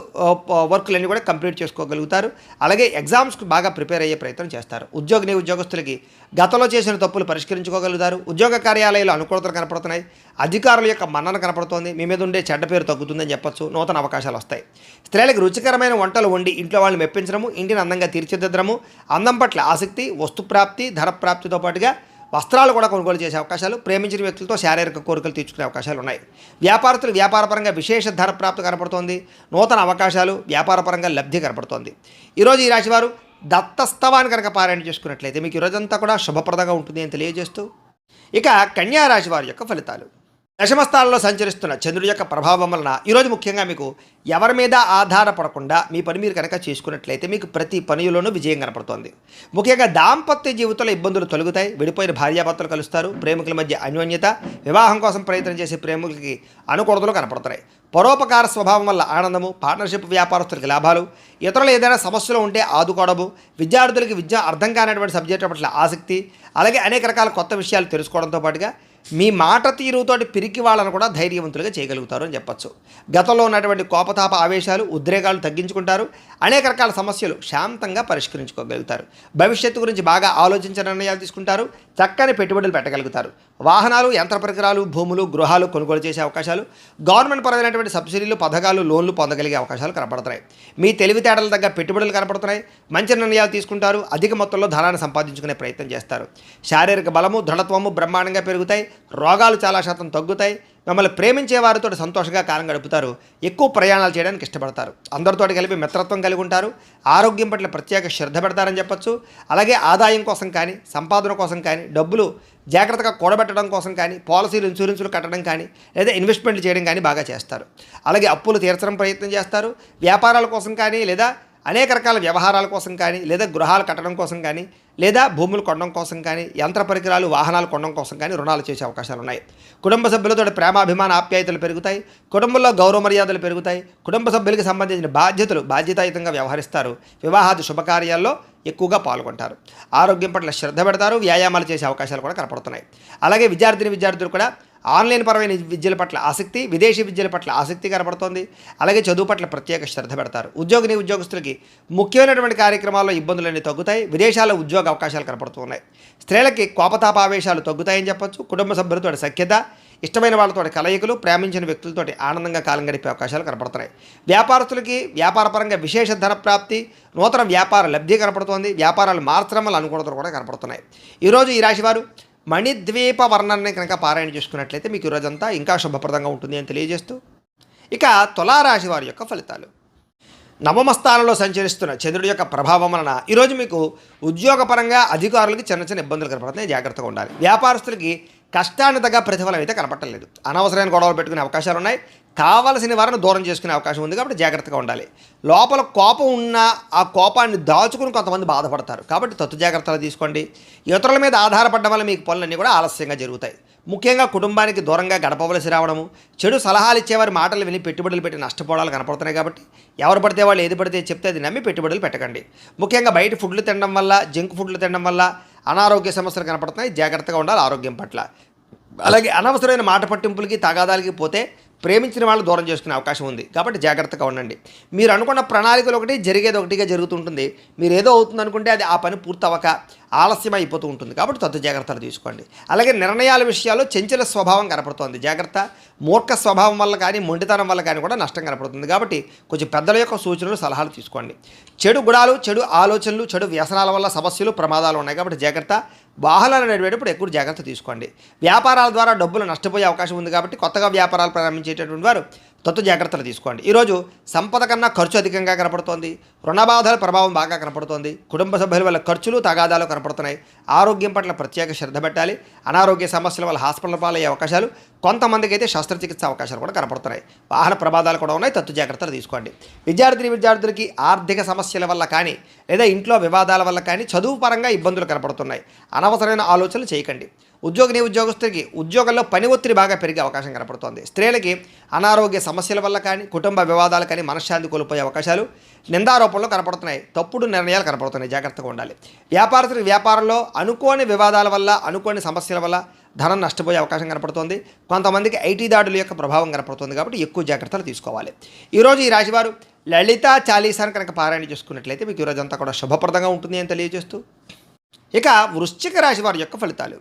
వర్క్లన్నీ కూడా కంప్లీట్ చేసుకోగలుగుతారు. అలాగే ఎగ్జామ్స్కి బాగా ప్రిపేర్ అయ్యే ప్రయత్నం చేస్తారు. ఉద్యోగస్తులకి గతంలో చేసిన తప్పులు పరిష్కరించుకోగలుగుతారు. ఉద్యోగ కార్యాలయాలు అనుకూలతలు కనపడుతున్నాయి. అధికారుల యొక్క మన్నన కనపడుతోంది. మీ మీద ఉండే చెడ్డ పేరు తగ్గుతుందని చెప్పొచ్చు. నూతన అవకాశాలు వస్తాయి. స్త్రీలకు రుచికరమైన వంటలు వండి ఇంట్లో వాళ్ళని మెప్పించడము, ఇంటిని అందంగా తీర్చిదిద్దడము, అందం పట్ల ఆసక్తి, వస్తుప్రాప్తి, ధన ప్రాప్తితో పాటుగా వస్త్రాలు కూడా కొనుగోలు చేసే అవకాశాలు, ప్రేమించిన వ్యక్తులతో శారీరక కోరికలు తీర్చుకునే అవకాశాలు ఉన్నాయి. వ్యాపారస్తులు వ్యాపారపరంగా విశేష ధన ప్రాప్తి కనపడుతోంది. నూతన అవకాశాలు, వ్యాపారపరంగా లబ్ధి కనపడుతోంది. ఈరోజు ఈ రాశివారు దత్తస్తవాన్ని కనుక పారాయణ చేసుకున్నట్లయితే మీకు ఈరోజంతా కూడా శుభప్రదంగా ఉంటుంది అని తెలియజేస్తూ, ఇక కన్యా రాశి వారి యొక్క ఫలితాలు. దశమస్థానంలో సంచరిస్తున్న చంద్రుడి యొక్క ప్రభావం వలన ఈరోజు ముఖ్యంగా మీకు ఎవరి మీద ఆధారపడకుండా మీ పని మీరు కనుక చేసుకున్నట్లయితే మీకు ప్రతి పనిలోనూ విజయం కనపడుతోంది. ముఖ్యంగా దాంపత్య జీవితంలో ఇబ్బందులు తొలగుతాయి. విడిపోయిన భార్యాభర్తలు కలుస్తారు. ప్రేమికుల మధ్య అన్యోన్యత, వివాహం కోసం ప్రయత్నం చేసే ప్రేమికులకి అనుకూలతలు కనపడుతున్నాయి. పరోపకార స్వభావం వల్ల ఆనందము, పార్ట్నర్షిప్ వ్యాపారస్తులకి లాభాలు, ఇతరులు ఏదైనా సమస్యలు ఉంటే ఆదుకోవడము, విద్యార్థులకి విద్య అర్థం కానటువంటి సబ్జెక్టు పట్ల ఆసక్తి, అలాగే అనేక రకాల కొత్త విషయాలు తెలుసుకోవడంతో పాటుగా మీ మాట తీరుతోటి పిరికి వాళ్ళను కూడా ధైర్యవంతులుగా చేయగలుగుతారు అని చెప్పచ్చు. గతంలో ఉన్నటువంటి కోపతాప ఆవేశాలు, ఉద్రేకాలు తగ్గించుకుంటారు. అనేక రకాల సమస్యలు శాంతంగా పరిష్కరించుకోగలుగుతారు. భవిష్యత్తు గురించి బాగా ఆలోచించిన నిర్ణయాలు తీసుకుంటారు. చక్కని పెట్టుబడులు పెట్టగలుగుతారు. వాహనాలు, యంత్ర పరికరాలు, భూములు, గృహాలు కొనుగోలు చేసే అవకాశాలు, గవర్నమెంట్ పరమైనటువంటి సబ్సిడీలు, పథకాలు, లోన్లు పొందగలిగే అవకాశాలు కనపడుతున్నాయి. మీ తెలివితేటల దగ్గర పెట్టుబడులు కనపడుతున్నాయి. మంచి నిర్ణయాలు తీసుకుంటారు. అధిక మొత్తంలో ధనాన్ని సంపాదించుకునే ప్రయత్నం చేస్తారు. శారీరక బలము, దృఢత్వము బ్రహ్మాండంగా పెరుగుతాయి. రోగాలు చాలా శాతం తగ్గుతాయి. మిమ్మల్ని ప్రేమించే వారితో సంతోషంగా కాలం గడుపుతారు. ఎక్కువ ప్రయాణాలు చేయడానికి ఇష్టపడతారు. అందరితోటి కలిపి మిత్రత్వం కలిగి ఉంటారు. ఆరోగ్యం పట్ల ప్రత్యేక శ్రద్ధ పెడతారని చెప్పచ్చు. అలాగే ఆదాయం కోసం కానీ, సంపాదన కోసం కానీ, డబ్బులు జాగ్రత్తగా కూడబెట్టడం కోసం కానీ, పాలసీలు, ఇన్సూరెన్సులు కట్టడం కానీ, లేదా ఇన్వెస్ట్మెంట్లు చేయడం కానీ బాగా చేస్తారు. అలాగే అప్పులు తీర్చడం ప్రయత్నం చేస్తారు. వ్యాపారాల కోసం కానీ, లేదా అనేక రకాల వ్యవహారాల కోసం కానీ, లేదా గృహాలు కట్టడం కోసం కానీ, లేదా భూములు కొనడం కోసం కానీ, యంత్ర పరికరాలు, వాహనాలు కొనడం కోసం కానీ రుణాలు చేసే అవకాశాలు ఉన్నాయి. కుటుంబ సభ్యులతో ప్రేమాభిమాన ఆప్యాయతలు పెరుగుతాయి. కుటుంబంలో గౌరవ మర్యాదలు పెరుగుతాయి. కుటుంబ సభ్యులకి సంబంధించిన బాధ్యతలు బాధ్యతాయుతంగా వ్యవహరిస్తారు. వివాహాది శుభకార్యాల్లో ఎక్కువగా పాల్గొంటారు. ఆరోగ్యం పట్ల శ్రద్ధ పెడతారు. వ్యాయామాలు చేసే అవకాశాలు కూడా కనపడుతున్నాయి. అలాగే విద్యార్థులు కూడా ఆన్లైన్ పరమైన విద్యల పట్ల ఆసక్తి, విదేశీ విద్యల పట్ల ఆసక్తి కనపడుతోంది. అలాగే చదువు పట్ల ప్రత్యేక శ్రద్ధ పెడతారు. ఉద్యోగస్తులకి ముఖ్యమైనటువంటి కార్యక్రమాల్లో ఇబ్బందులన్నీ తగ్గుతాయి. విదేశాల్లో ఉద్యోగ అవకాశాలు కనపడుతున్నాయి. స్త్రీలకి కోపతాపావేశాలు తగ్గుతాయని చెప్పొచ్చు. కుటుంబ సభ్యులతో సఖ్యత, ఇష్టమైన వాళ్ళతో కలయికలు, ప్రేమించిన వ్యక్తులతో ఆనందంగా కాలం గడిపే అవకాశాలు కనపడుతున్నాయి. వ్యాపారస్తులకి వ్యాపారపరంగా విశేష ధన ప్రాప్తి, నూతన వ్యాపార లబ్ధి కనపడుతోంది. వ్యాపారాలు మార్చడం వల్ల అనుకూలతలు కూడా కనపడుతున్నాయి. ఈరోజు ఈ రాశివారు మణిద్వీప వర్ణాన్ని కనుక పారాయణ చేసుకున్నట్లయితే మీకు ఈరోజంతా ఇంకా శుభప్రదంగా ఉంటుంది అని తెలియజేస్తూ, ఇక తులారాశి వారి యొక్క ఫలితాలు. నవమ స్థానంలో సంచరిస్తున్న చంద్రుడి యొక్క ప్రభావం వలన ఈరోజు మీకు ఉద్యోగపరంగా అధికారులకి చిన్న చిన్న ఇబ్బందులు కనపడుతున్నాయి. జాగ్రత్తగా ఉండాలి. వ్యాపారస్తులకి కష్టాన్ని తగ్గ ప్రతిఫలం అయితే కనపట్టలేదు. అనవసరమైన గొడవలు పెట్టుకునే అవకాశాలు ఉన్నాయి. కావలసిన వారిని దూరం చేసుకునే అవకాశం ఉంది. కాబట్టి జాగ్రత్తగా ఉండాలి. లోపల కోపం ఉన్నా ఆ కోపాన్ని దాచుకుని కొంతమంది బాధపడతారు. కాబట్టి తత్తు జాగ్రత్తలు తీసుకోండి. ఇతరుల మీద ఆధారపడడం వల్ల మీకు పనులన్నీ కూడా ఆలస్యంగా జరుగుతాయి. ముఖ్యంగా కుటుంబానికి దూరంగా గడపవలసి రావడము, చెడు సలహాలు ఇచ్చేవారి మాటలు విని పెట్టుబడులు పెట్టి నష్టపోవడాలు కనపడుతున్నాయి. కాబట్టి ఎవరు పడితే వాళ్ళు ఏది పడితే చెప్తే అది నమ్మి పెట్టుబడులు పెట్టకండి. ముఖ్యంగా బయట ఫుడ్లు తినడం వల్ల, జంక్ ఫుడ్లు తినడం వల్ల అనారోగ్య సమస్యలు కనపడుతున్నాయి. జాగ్రత్తగా ఉండాలి ఆరోగ్యం పట్ల. అలాగే అనవసరమైన మాట పట్టింపులకి, తగాదాలకి పోతే ప్రేమించిన వాళ్ళు దూరం చేసుకునే అవకాశం ఉంది. కాబట్టి జాగ్రత్తగా ఉండండి. మీరు అనుకున్న ప్రణాళికలు ఒకటి, జరిగేది ఒకటిగా జరుగుతుంటుంది. మీరు ఏదో అవుతుంది అనుకుంటే అది ఆ పని పూర్తవక ఆలస్యం అయిపోతూ ఉంటుంది. కాబట్టి తత్తు జాగ్రత్తలు తీసుకోండి. అలాగే నిర్ణయాల విషయాల్లో చంచల స్వభావం కనపడుతోంది. జాగ్రత్త. మూర్ఖ స్వభావం వల్ల కానీ, మొండితనం వల్ల కానీ కూడా నష్టం కనపడుతుంది. కాబట్టి కొంచెం పెద్దల యొక్క సూచనలు, సలహాలు తీసుకోండి. చెడు గుణాలు, చెడు ఆలోచనలు, చెడు వ్యసనాల వల్ల సమస్యలు, ప్రమాదాలు ఉన్నాయి. కాబట్టి జాగ్రత్త. వాహనాలు నడిపేటప్పుడు ఎక్కువ జాగ్రత్త తీసుకోండి. వ్యాపారాల ద్వారా డబ్బులు నష్టపోయే అవకాశం ఉంది. కాబట్టి కొత్తగా వ్యాపారాలు ప్రారంభించేటటువంటి వారు తత్తు జాగ్రత్తలు తీసుకోండి. ఈరోజు సంపద కన్నా ఖర్చు అధికంగా కనపడుతోంది. రుణబాధల ప్రభావం బాగా కనపడుతోంది. కుటుంబ సభ్యుల వల్ల ఖర్చులు, తగాదాలు కనపడుతున్నాయి. ఆరోగ్యం పట్ల ప్రత్యేక శ్రద్ధ పెట్టాలి. అనారోగ్య సమస్యల వల్ల హాస్పిటల్ పాలయ్యే అవకాశాలు, కొంతమందికి అయితే శస్త్రచికిత్స అవకాశాలు కూడా కనపడుతున్నాయి. వాహన ప్రమాదాలు కూడా ఉన్నాయి. తత్తు జాగ్రత్తలు తీసుకోండి. విద్యార్థులకి ఆర్థిక సమస్యల వల్ల కానీ, లేదా ఇంట్లో వివాదాల వల్ల కానీ చదువు పరంగా ఇబ్బందులు కనపడుతున్నాయి. అనవసరమైన ఆలోచనలు చేయకండి. ఉద్యోగస్తులకి ఉద్యోగంలో పని ఒత్తిడి బాగా పెరిగే అవకాశం కనపడుతోంది. స్త్రీలకి అనారోగ్య సమస్యల వల్ల కానీ, కుటుంబ వివాదాలు కానీ మనశ్శాంతి కోల్పోయే అవకాశాలు, నిందారోపణలు కనపడుతున్నాయి. తప్పుడు నిర్ణయాలు కనపడుతున్నాయి. జాగ్రత్తగా ఉండాలి. వ్యాపారస్తులకి వ్యాపారంలో అనుకోని వివాదాల వల్ల, అనుకోని సమస్యల వల్ల ధనం నష్టపోయే అవకాశం కనపడుతోంది. కొంతమందికి ఐటీ దాడుల యొక్క ప్రభావం కనపడుతుంది. కాబట్టి ఎక్కువ జాగ్రత్తలు తీసుకోవాలి. ఈరోజు ఈ రాశివారు లలితా చాలీసాను కనుక పారాయణ చేసుకున్నట్లయితే మీకు ఈరోజంతా కూడా శుభప్రదంగా ఉంటుంది అని తెలియజేస్తూ, ఇక వృశ్చిక రాశి వారి యొక్క ఫలితాలు.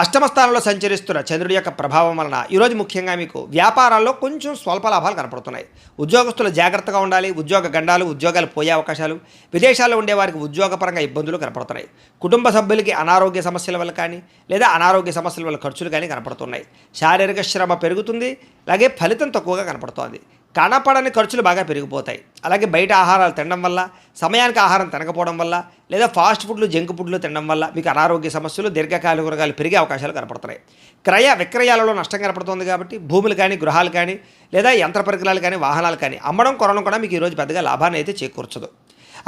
అష్టమ స్థానంలో సంచరిస్తున్న చంద్రుడి యొక్క ప్రభావం వలన ఈరోజు ముఖ్యంగా మీకు వ్యాపారాల్లో కొంచెం స్వల్ప లాభాలు కనపడుతున్నాయి. ఉద్యోగస్తులు జాగ్రత్తగా ఉండాలి. ఉద్యోగ గండాలు, ఉద్యోగాలు పోయే అవకాశాలు, విదేశాల్లో ఉండే వారికి ఉద్యోగపరంగా ఇబ్బందులు కనపడుతున్నాయి. కుటుంబ సభ్యులకి అనారోగ్య సమస్యల వల్ల కానీ, లేదా అనారోగ్య సమస్యల వల్ల ఖర్చులు కానీ కనపడుతున్నాయి. శారీరక శ్రమ పెరుగుతుంది. అలాగే ఫలితం తక్కువగా కనపడుతోంది. కనపడని ఖర్చులు బాగా పెరిగిపోతాయి. అలాగే బయట ఆహారాలు తినడం వల్ల, సమయానికి ఆహారం తినకపోవడం వల్ల, లేదా ఫాస్ట్ ఫుడ్లు, జంక్ ఫుడ్లు తినడం వల్ల మీకు అనారోగ్య సమస్యలు, దీర్ఘకాలిక రోగాలు పెరిగే అవకాశాలు కనపడుతున్నాయి. క్రయ విక్రయాలలో నష్టం కనపడుతుంది. కాబట్టి భూములు కానీ, గృహాలు కానీ, లేదా యంత్ర పరికరాలు కానీ, వాహనాలు కానీ అమ్మడం, కొనడం కూడా మీకు ఈరోజు పెద్దగా లాభాన్ని అయితే చేకూర్చదు.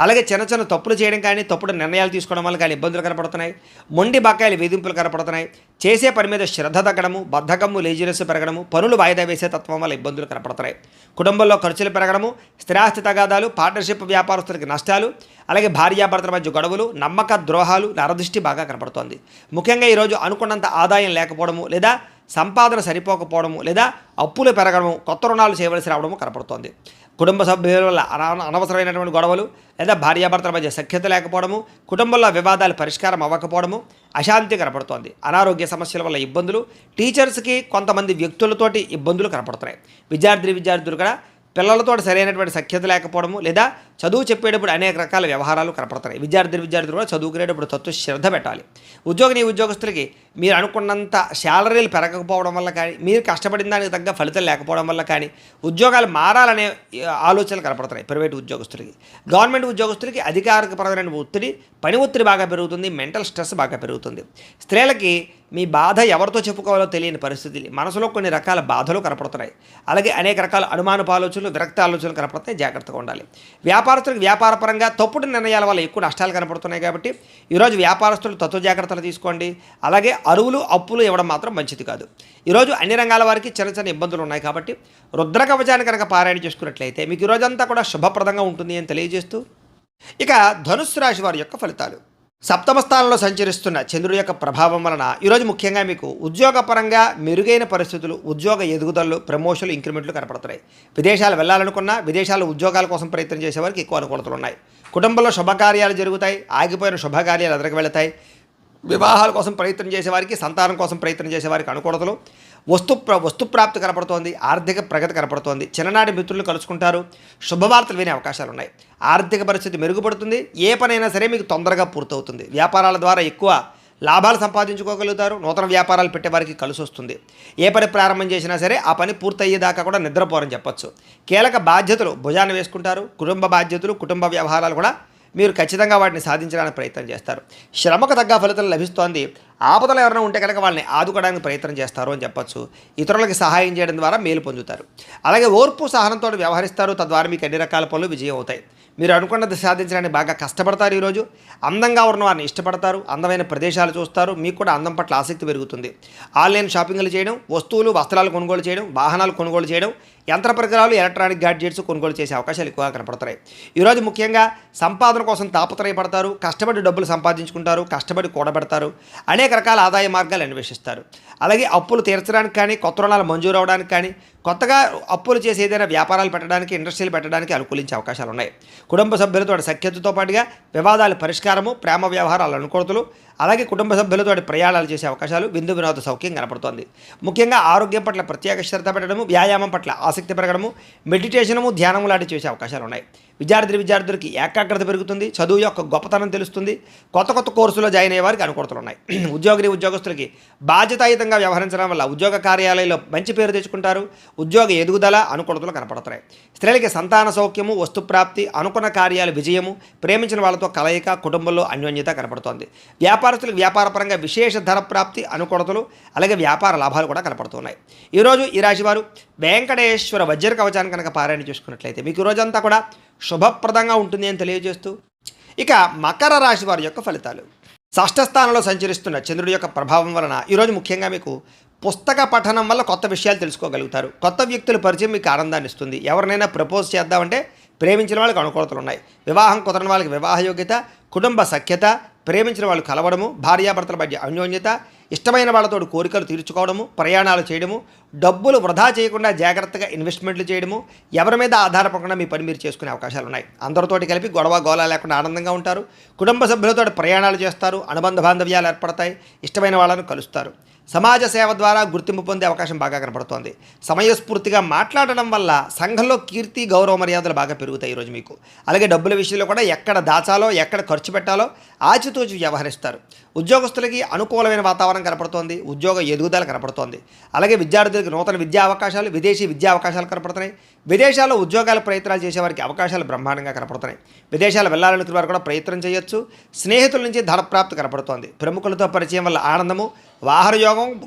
అలాగే చిన్న చిన్న తప్పులు చేయడం కానీ తప్పుడు నిర్ణయాలు తీసుకోవడం వల్ల కానీ ఇబ్బందులు కనపడుతున్నాయి. మొండి బకాయిలు వేధింపులు కనపడుతున్నాయి. చేసే పని మీద శ్రద్ధ తగ్గడము, బద్ధకము, లేజినెస్ పెరగడము, పనులు వాయిదా వేసే తత్వం వల్ల ఇబ్బందులు కనపడుతున్నాయి. కుటుంబంలో ఖర్చులు పెరగడము, స్థిరాస్తి తగాదాలు, పార్ట్నర్షిప్ వ్యాపారస్తులకి నష్టాలు, అలాగే భార్యాభర్తల మధ్య గొడవలు, నమ్మక ద్రోహాలు, నరదృష్టి బాగా కనపడుతోంది. ముఖ్యంగా ఈరోజు అనుకున్నంత ఆదాయం లేకపోవడము, లేదా సంపాదన సరిపోకపోవడము, లేదా అప్పులు పెరగడము, కొత్త రుణాలు చేయవలసి రావడము కనపడుతోంది. కుటుంబ సభ్యుల వల్ల అనవసరమైనటువంటి గొడవలు, లేదా భార్యాభర్తల మధ్య సఖ్యత లేకపోవడము, కుటుంబంలో వివాదాలు పరిష్కారం అవ్వకపోవడము, అశాంతి కనపడుతోంది. అనారోగ్య సమస్యల వల్ల ఇబ్బందులు, టీచర్స్కి కొంతమంది వ్యక్తులతోటి ఇబ్బందులు కనపడుతున్నాయి. విద్యార్థులు కూడా పిల్లలతో సరైనటువంటి సఖ్యత లేకపోవడము, లేదా చదువు చెప్పేటప్పుడు అనేక రకాల వ్యవహారాలు కనపడుతున్నాయి. విద్యార్థులు కూడా చదువుకునేటప్పుడు తత్వ శ్రద్ధ పెట్టాలి. ఉద్యోగస్తులకి మీరు అనుకున్నంత శాలరీలు పెరగకపోవడం వల్ల కానీ, మీరు కష్టపడిన దానికి తగ్గ ఫలితం లేకపోవడం వల్ల కానీ ఉద్యోగాలు మారాలనే ఆలోచనలు కనపడుతున్నాయి. ప్రైవేటు ఉద్యోగస్తులకి, గవర్నమెంట్ ఉద్యోగస్తులకి అధికారికపరమైన ఒత్తిడి, పని ఒత్తిడి బాగా పెరుగుతుంది. మెంటల్ స్ట్రెస్ బాగా పెరుగుతుంది. స్త్రీలకి మీ బాధ ఎవరితో చెప్పుకోవాలో తెలియని పరిస్థితి, మనసులో కొన్ని రకాల బాధలు కనపడుతున్నాయి. అలాగే అనేక రకాల అనుమానపు ఆలోచనలు, విరక్తి ఆలోచనలు కనపడుతున్నాయి. జాగ్రత్తగా ఉండాలి. వ్యాపారస్తులకు వ్యాపారపరంగా తప్పుడు నిర్ణయాల వల్ల ఎక్కువ నష్టాలు కనపడుతున్నాయి. కాబట్టి ఈరోజు వ్యాపారస్తులు తత్వ జాగ్రత్తలు తీసుకోండి. అలాగే అరువులు, అప్పులు ఇవ్వడం మాత్రం మంచిది కాదు. ఈరోజు అన్ని రంగాల వారికి చిన్న చిన్న ఇబ్బందులు ఉన్నాయి. కాబట్టి రుద్ర కవచాన్ని కనుక పారాయణ చేసుకున్నట్లయితే మీకు ఈరోజంతా కూడా శుభప్రదంగా ఉంటుంది అని తెలియజేస్తూ, ఇక ధనుస్సు రాశి వారి యొక్క ఫలితాలు. సప్తమ స్థానంలో సంచరిస్తున్న చంద్రుడి యొక్క ప్రభావం వలన ఈరోజు ముఖ్యంగా మీకు ఉద్యోగపరంగా మెరుగైన పరిస్థితులు, ఉద్యోగ ఎదుగుదలలు, ప్రమోషన్లు, ఇంక్రిమెంట్లు కనపడుతున్నాయి. విదేశాలు వెళ్ళాలనుకున్నా, విదేశాల్లో ఉద్యోగాల కోసం ప్రయత్నం చేసేవారికి ఎక్కువ అనుకూలతలు ఉన్నాయి. కుటుంబంలో శుభకార్యాలు జరుగుతాయి. ఆగిపోయిన శుభకార్యాలు ఎదురుకు వెళతాయి. వివాహాల కోసం ప్రయత్నం చేసేవారికి, సంతానం కోసం ప్రయత్నం చేసేవారికి అనుకూలతలు, వస్తుప్రాప్తి కనపడుతోంది. ఆర్థిక ప్రగతి కనపడుతోంది. చిన్ననాటి మిత్రులను కలుసుకుంటారు. శుభవార్తలు వినే అవకాశాలు ఉన్నాయి. ఆర్థిక పరిస్థితి మెరుగుపడుతుంది. ఏ పనైనా సరే మీకు తొందరగా పూర్తవుతుంది. వ్యాపారాల ద్వారా ఎక్కువ లాభాలు సంపాదించుకోగలుగుతారు. నూతన వ్యాపారాలు పెట్టేవారికి కలిసి వస్తుంది. ఏ పని ప్రారంభం చేసినా సరే ఆ పని పూర్తయ్యేదాకా కూడా నిద్రపోరని చెప్పొచ్చు. కీలక బాధ్యతలు భుజాన్ని వేసుకుంటారు. కుటుంబ బాధ్యతలు, కుటుంబ వ్యవహారాలు కూడా మీరు ఖచ్చితంగా వాటిని సాధించడానికి ప్రయత్నం చేస్తారు. శ్రమకు తగ్గ ఫలితం లభిస్తోంది. ఆపదలు ఎవరైనా ఉంటే కనుక వాళ్ళని ఆదుకోవడానికి ప్రయత్నం చేస్తారు అని చెప్పొచ్చు. ఇతరులకి సహాయం చేయడం ద్వారా మేలు పొందుతారు. అలాగే ఓర్పు, సహనంతో వ్యవహరిస్తారు. తద్వారా మీకు అన్ని రకాల పనులు విజయం అవుతాయి. మీరు అనుకున్నది సాధించడానికి బాగా కష్టపడతారు. ఈరోజు అందంగా ఉన్న వారిని ఇష్టపడతారు. అందమైన ప్రదేశాలు చూస్తారు. మీకు కూడా అందం పట్ల ఆసక్తి పెరుగుతుంది. ఆన్లైన్ షాపింగ్లు చేయడం, వస్తువులు, వస్త్రాలు కొనుగోలు చేయడం, వాహనాలు కొనుగోలు చేయడం, యంత్ర పరికరాలు, ఎలక్ట్రానిక్ గ్యాడ్జెట్స్ కొనుగోలు చేసే అవకాశాలు ఎక్కువగా కనపడుతున్నాయి. ఈరోజు ముఖ్యంగా సంపాదన కోసం తాపత్రయపడతారు. కష్టపడి డబ్బులు సంపాదించుకుంటారు. కష్టపడి కూడబెడతారు. అనేక రకాల ఆదాయ మార్గాలు అన్వేషిస్తారు. అలాగే అప్పులు తీర్చడానికి కానీ, కొత్త రుణాలు మంజూరు అవడానికి కానీ, కొత్తగా అప్పులు చేసి ఏదైనా వ్యాపారాలు పెట్టడానికి, ఇండస్ట్రీలు పెట్టడానికి అనుకూలించే అవకాశాలు ఉన్నాయి. కుటుంబ సభ్యులతో సఖ్యతతో పాటుగా వివాదాల పరిష్కారము, ప్రేమ వ్యవహారాల అనుకూలతలు, అలాగే కుటుంబ సభ్యులతో ప్రయాణాలు చేసే అవకాశాలు, విందు వినోద సౌఖ్యం కనపడుతోంది. ముఖ్యంగా ఆరోగ్యం పట్ల ప్రత్యేక శ్రద్ధ పెట్టడము, వ్యాయామం పట్ల ఆసక్తి పెరగడము, మెడిటేషనము, ధ్యానము లాంటివి చేసే అవకాశాలు ఉన్నాయి. విద్యార్థులకి ఏకాగ్రత పెరుగుతుంది. చదువు యొక్క గొప్పతనం తెలుస్తుంది. కొత్త కోర్సులో జాయిన్ అయ్యే వారికి అనుకూలతలు ఉన్నాయి. ఉద్యోగస్తులకి బాధ్యతాయుతంగా వ్యవహరించడం వల్ల ఉద్యోగ కార్యాలయంలో మంచి పేరు తెచ్చుకుంటారు. ఉద్యోగ ఎదుగుదల, అనుకూలతలు కనపడుతున్నాయి. స్త్రీలకి సంతాన సౌఖ్యము, వస్తుప్రాప్తి, అనుకున్న కార్యాలు విజయము, ప్రేమించిన వాళ్ళతో కలయిక, కుటుంబంలో అన్యోన్యత కనపడుతోంది. వ్యాపారస్తులకు వ్యాపారపరంగా విశేష ధర ప్రాప్తి, అనుకూలతలు, అలాగే వ్యాపార లాభాలు కూడా కనపడుతున్నాయి. ఈరోజు ఈ రాశి వారు వెంకటేశ్వర వజ్ర కవచాన్ని కనుక పారాయణ చేసుకున్నట్లయితే మీకు రోజంతా కూడా శుభప్రదంగా ఉంటుంది అని తెలియజేస్తూ, ఇక మకర రాశి వారి యొక్క ఫలితాలు. షష్ఠ స్థానంలో సంచరిస్తున్న చంద్రుడి యొక్క ప్రభావం వలన ఈరోజు ముఖ్యంగా మీకు పుస్తక పఠనం వల్ల కొత్త విషయాలు తెలుసుకోగలుగుతారు. కొత్త వ్యక్తుల పరిచయం మీకు ఆనందాన్ని ఇస్తుంది. ఎవరినైనా ప్రపోజ్ చేద్దామంటే ప్రేమించిన వాళ్ళకి అనుకూలతలు ఉన్నాయి. వివాహం కుదరని వాళ్ళకి వివాహ యోగ్యత, కుటుంబ సఖ్యత, ప్రేమించిన వాళ్ళు కలవడము, భార్యాభర్తల మధ్య అన్యోన్యత, ఇష్టమైన వాళ్ళతో కోరికలు తీర్చుకోవడము, ప్రయాణాలు చేయడము, డబ్బులు వృధా చేయకుండా జాగ్రత్తగా ఇన్వెస్ట్మెంట్లు చేయడము, ఎవరి మీద ఆధారపడకుండా మీ పని మీరు చేసుకునే అవకాశాలు ఉన్నాయి. అందరితోటి కలిపి గొడవ గోళ లేకుండా ఆనందంగా ఉంటారు. కుటుంబ సభ్యులతో ప్రయాణాలు చేస్తారు. అనుబంధ బాంధవ్యాలు ఏర్పడతాయి. ఇష్టమైన వాళ్ళను కలుస్తారు. సమాజ సేవ ద్వారా గుర్తింపు పొందే అవకాశం బాగా కనపడుతోంది. సమయస్ఫూర్తిగా మాట్లాడడం వల్ల సంఘంలో కీర్తి, గౌరవ మర్యాదలు బాగా పెరుగుతాయి ఈరోజు మీకు. అలాగే డబ్బుల విషయంలో కూడా ఎక్కడ దాచాలో, ఎక్కడ ఖర్చు పెట్టాలో ఆచితూచి వ్యవహరిస్తారు. ఉద్యోగస్తులకి అనుకూలమైన వాతావరణం కనపడుతోంది. ఉద్యోగ ఎదుగుదల కనపడుతోంది. అలాగే విద్యార్థులకి నూతన విద్యా అవకాశాలు, విదేశీ విద్యా అవకాశాలు కనపడుతున్నాయి. విదేశాల్లో ఉద్యోగాల ప్రయత్నాలు చేసేవారికి అవకాశాలు బ్రహ్మాండంగా కనపడుతున్నాయి. విదేశాలు వెళ్ళాలనుకునే వారు కూడా ప్రయత్నం చేయొచ్చు. స్నేహితుల నుంచి ధనప్రాప్తి కనపడుతోంది. ప్రముఖులతో పరిచయం వల్ల ఆనందము, వాహన